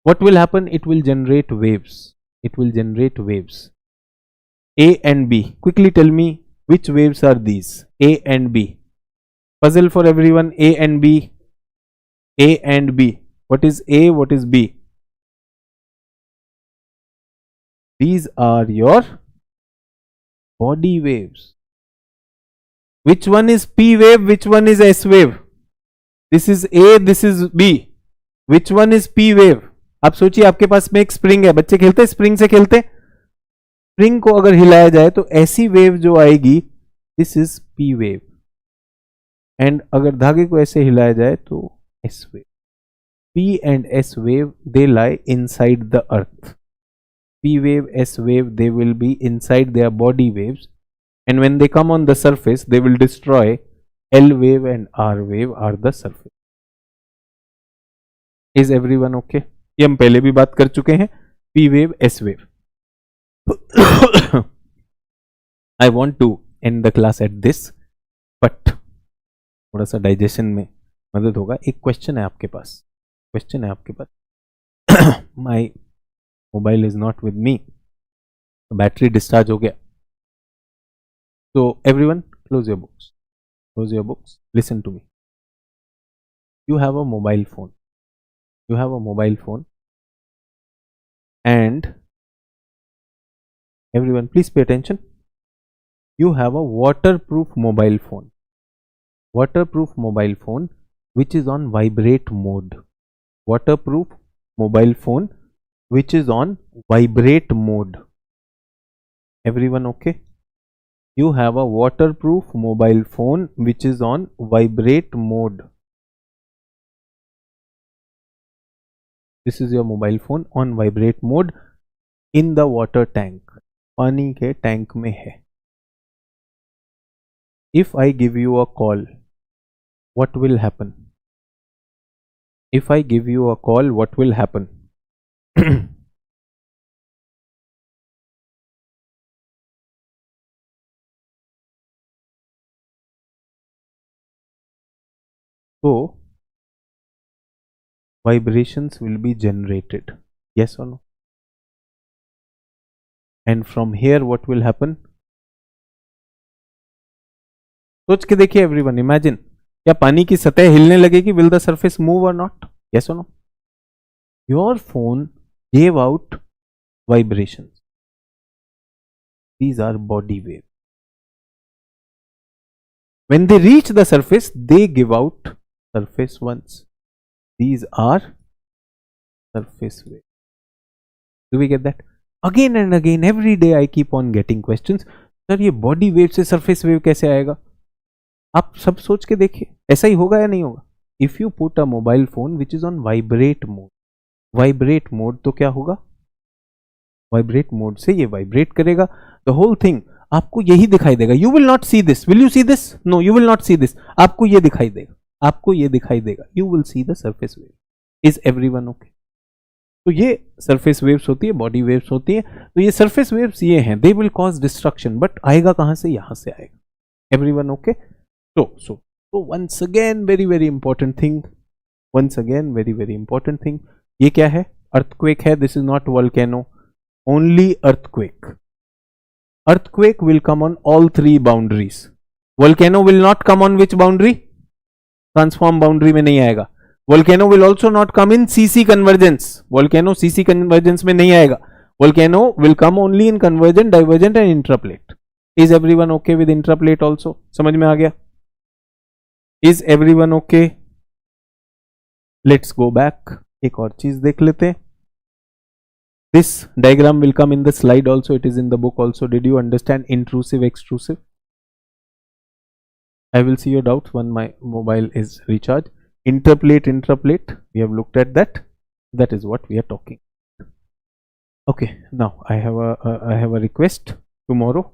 What will happen? It will generate waves. It will generate waves. A and B. Quickly tell me which waves are these? A and B. Puzzle for everyone. A and B. A and B. What is A? What is B? These are your body waves. Which one is P wave? Which one is S wave? This is A, this is B. Which one is P wave? आप सोचिए आपके पास में एक spring है. बच्चे खेलते हैं spring से खेलते. स्प्रिंग को अगर हिलाया जाए तो ऐसी वेव जो आएगी, this is P wave. And अगर धागे को ऐसे हिलाया जाए तो S wave. P and S wave, they lie inside the earth. P wave, S wave, they will be inside their body waves, and when they come on the surface, they will destroy. L wave and R wave are the surface. Is everyone okay? ये हम पहले भी बात कर चुके हैं. P wave, S wave. I want to end the class at this, but थोड़ा सा डाइजेशन में मदद होगा. एक क्वेश्चन है आपके पास. My mobile is not with me. Battery discharge हो गया. So everyone, close your books. Listen to me. You have a mobile phone. And everyone, please pay attention. You have a waterproof mobile phone. Which is on vibrate mode. Waterproof mobile phone which is on vibrate mode. Everyone okay? You have a waterproof mobile phone which is on vibrate mode. This is your mobile phone on vibrate mode in the water tank. पानी के tank में है. If I give you a call, what will happen? If I give you a call, what will happen? So vibrations will be generated. Yes or no? And from here what will happen? सोच के देखिए everyone, imagine, क्या पानी की सतह हिलने लगेगी? Will the surface move or not? Yes और no? Your phone gave out vibrations. These are body waves. When they reach the surface, they give out surface ones. These are surface waves. Do we get that? Again and again, every day I keep on getting questions. Sir ये body wave से surface wave कैसे आएगा? आप सब सोच के देखिए, ऐसा ही होगा या नहीं होगा? If you put a mobile phone which is on vibrate mode, vibrate mode तो क्या होगा? वाइब्रेट मोड से ये वाइब्रेट करेगा, द होल थिंग आपको यही दिखाई देगा. You will not see this. Will you see this? No, you will not see this. आपको ये दिखाई देगा, आपको ये दिखाई देगा. You will see the surface wave. Is everyone okay? तो ये सरफेस वेव्स होती है, बॉडी वेव्स होती है. तो ये सरफेस वेव्स ये हैं, they will cause destruction, but आएगा कहां से? यहां से आएगा. Everyone okay? So once again very important thing. Once again very important thing. ये क्या है? Earthquake है. This is not volcano. Only earthquake. Earthquake will come on all three boundaries. Volcano will not come on which boundary? Transform boundary में नहीं आएगा. Volcano will also not come in CC convergence. Volcano CC convergence में नहीं आएगा. Volcano will come only in convergent, divergent and intraplate. Is everyone okay with intraplate also? समझ में आ गया? Is everyone okay? Let's go back. एक और चीज देख लेते हैं. This diagram will come in the slide also. It is in the book also. Did you understand intrusive, extrusive? I will see your doubts when my mobile is recharged. Interplate, intraplate. We have looked at that. That is what we are talking. Okay. Now I have a request. Tomorrow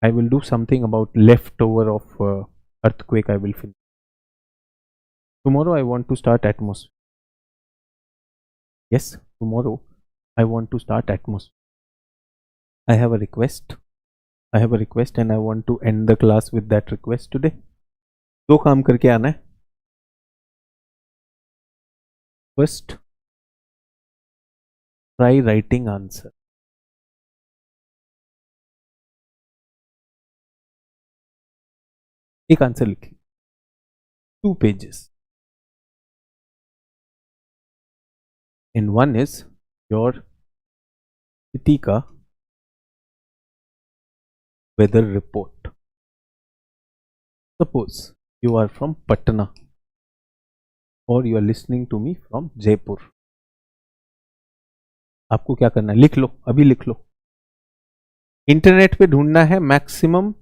I will do something about leftover of earthquake. I will finish. Tomorrow I want to start atmosphere. Yes, tomorrow I want to start atmosphere. I have a request. And I want to end the class with that request today. दो काम करके आना है. First, try writing answer. एक answer लिखिए, 2 pages. And one is your city का weather report. Suppose you are from Patna or you are listening to me from Jaipur. आपको क्या करना है? लिख लो, अभी लिख लो. इंटरनेट पे ढूंढना है maximum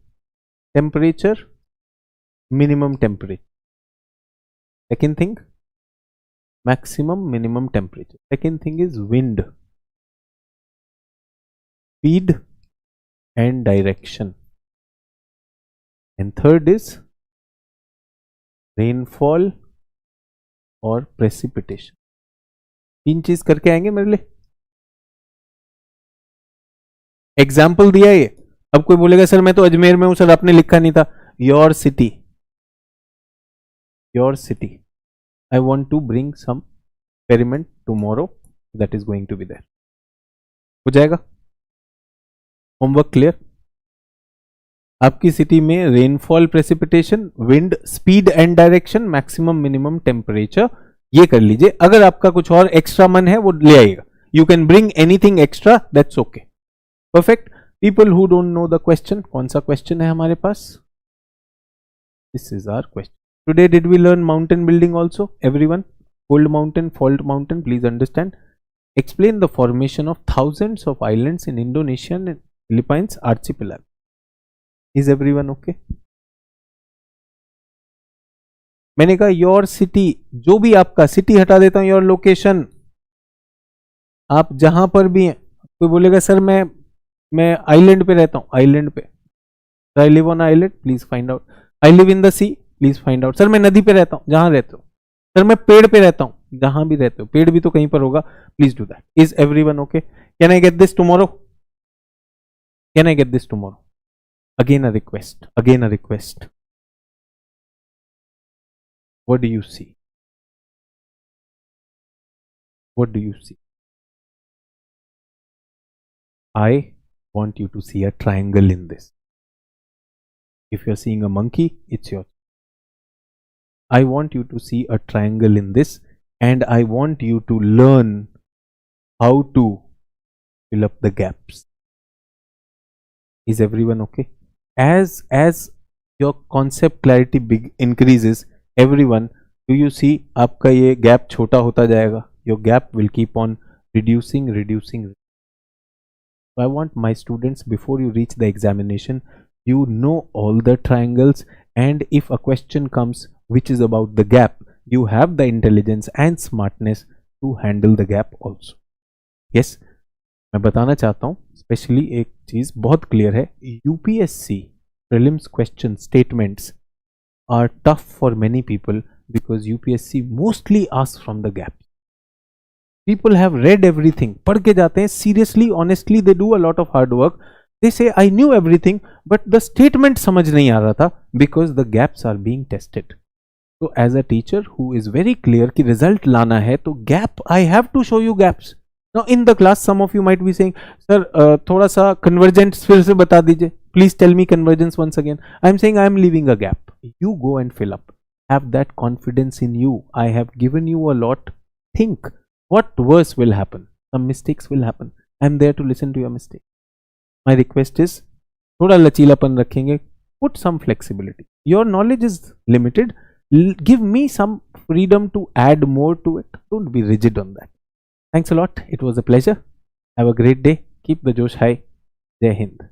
temperature, minimum temperature. Second thing, maximum minimum temperature. Second thing is wind, speed and direction. And third is rainfall और precipitation. 3 चीज करके आएंगे मेरे लिए. एग्जाम्पल दिया ये. अब कोई बोलेगा सर मैं तो अजमेर में हूं सर, आपने लिखा नहीं था. Your city, I want to bring some experiment tomorrow that is going to be there. हो जाएगा? Homework clear? आपकी सिटी में rainfall, precipitation, wind, speed and direction, maximum minimum temperature, ये कर लीजिए. अगर आपका कुछ और एक्स्ट्रा मन है वो ले आइएगा. You can bring anything extra, that's okay. Perfect. People who don't know the question, कौन सा क्वेश्चन है हमारे पास? This is our question. Today did we learn mountain building also? Everyone? Cold mountain, fault mountain, please understand. Explain the formation of thousands of islands in Indonesia and Philippines archipelago. Is everyone okay? मैंने कहा your city, जो भी आपका city हटा देता हूं, your location, आप जहां पर भी हैं. कोई बोलेगा सर मैं आइलैंड पे रहता हूं. आइलैंड पे, I live on island, please find out. I live in the sea, please find out. Sir मैं नदी पे रहता हूं, जहां रहते हो. सर मैं पेड़ पे रहता हूं, जहां भी रहते हो. पेड़ भी तो कहीं पर होगा. Please do that. Is everyone okay? Can I get this tomorrow? Can I get this tomorrow? Again a request, what do you see? What do you see? I want you to see a triangle in this. If you're seeing a monkey, it's your. I want you to see a triangle in this, and I want you to learn how to fill up the gaps. Is everyone okay? As your concept clarity increases, everyone, do you see आपका ये gap छोटा होता जाएगा? Your gap will keep on reducing. So I want my students, before you reach the examination, you know all the triangles, and if a question comes which is about the gap, you have the intelligence and smartness to handle the gap also. Yes, मैं बताना चाहता हूँ specially एक चीज बहुत clear है, UPSC prelims question statements are tough for many people because UPSC mostly asks from the gap. People have read everything, पढ़ के जाते हैं, seriously, honestly, they do a lot of hard work. They say I knew everything, but the statement समझ नहीं आ रहा था because the gaps are being tested. So as a teacher who is very clear कि result लाना है तो gap, I have to show you gaps. Now in the class some of you might be saying, sir थोड़ा सा convergence फिर से बता दीजिए, please tell me convergence once again. I am saying I am leaving a gap. You go and fill up. Have that confidence in you. I have given you a lot. Think what worse will happen. Some mistakes will happen. I am there to listen to your mistake. My request is थोड़ा लचीलापन रखेंगे. Put some flexibility. Your knowledge is limited. Give me some freedom to add more to it. Don't be rigid on that. Thanks a lot. It was a pleasure. Have a great day. Keep the Josh high. Jai Hind.